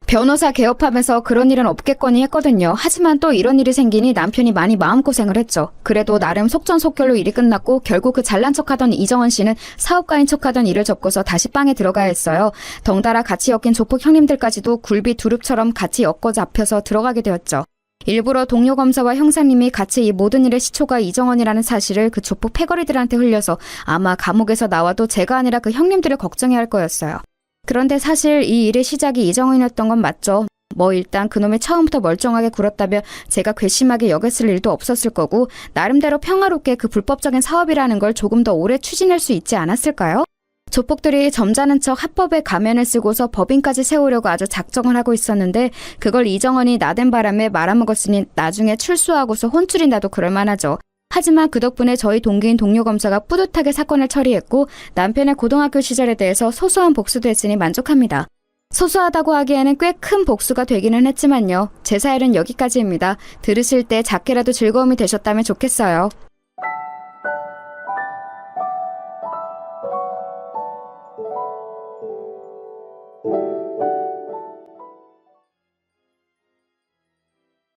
변호사 개업하면서 그런 일은 없겠거니 했거든요. 하지만 또 이런 일이 생기니 남편이 많이 마음고생을 했죠. 그래도 나름 속전속결로 일이 끝났고 결국 그 잘난 척하던 이정원 씨는 사업가인 척하던 일을 접고서 다시 빵에 들어가야 했어요. 덩달아 같이 엮인 조폭 형님들까지도 굴비 두릅처럼 같이 엮어 잡혀서 들어가게 되었죠. 일부러 동료 검사와 형사님이 같이 이 모든 일의 시초가 이정원이라는 사실을 그 조폭 패거리들한테 흘려서 아마 감옥에서 나와도 제가 아니라 그 형님들을 걱정해야 할 거였어요. 그런데 사실 이 일의 시작이 이정원이었던 건 맞죠. 일단 그놈이 처음부터 멀쩡하게 굴었다면 제가 괘씸하게 여겼을 일도 없었을 거고 나름대로 평화롭게 그 불법적인 사업이라는 걸 조금 더 오래 추진할 수 있지 않았을까요? 조폭들이 점잖은 척 합법의 가면을 쓰고서 법인까지 세우려고 아주 작정을 하고 있었는데 그걸 이정원이 나댄 바람에 말아먹었으니 나중에 출소하고서 혼쭐이 나도 그럴 만하죠. 하지만 그 덕분에 저희 동기인 동료 검사가 뿌듯하게 사건을 처리했고 남편의 고등학교 시절에 대해서 소소한 복수도 했으니 만족합니다. 소소하다고 하기에는 꽤 큰 복수가 되기는 했지만요. 제 사연은 여기까지입니다. 들으실 때 작게라도 즐거움이 되셨다면 좋겠어요.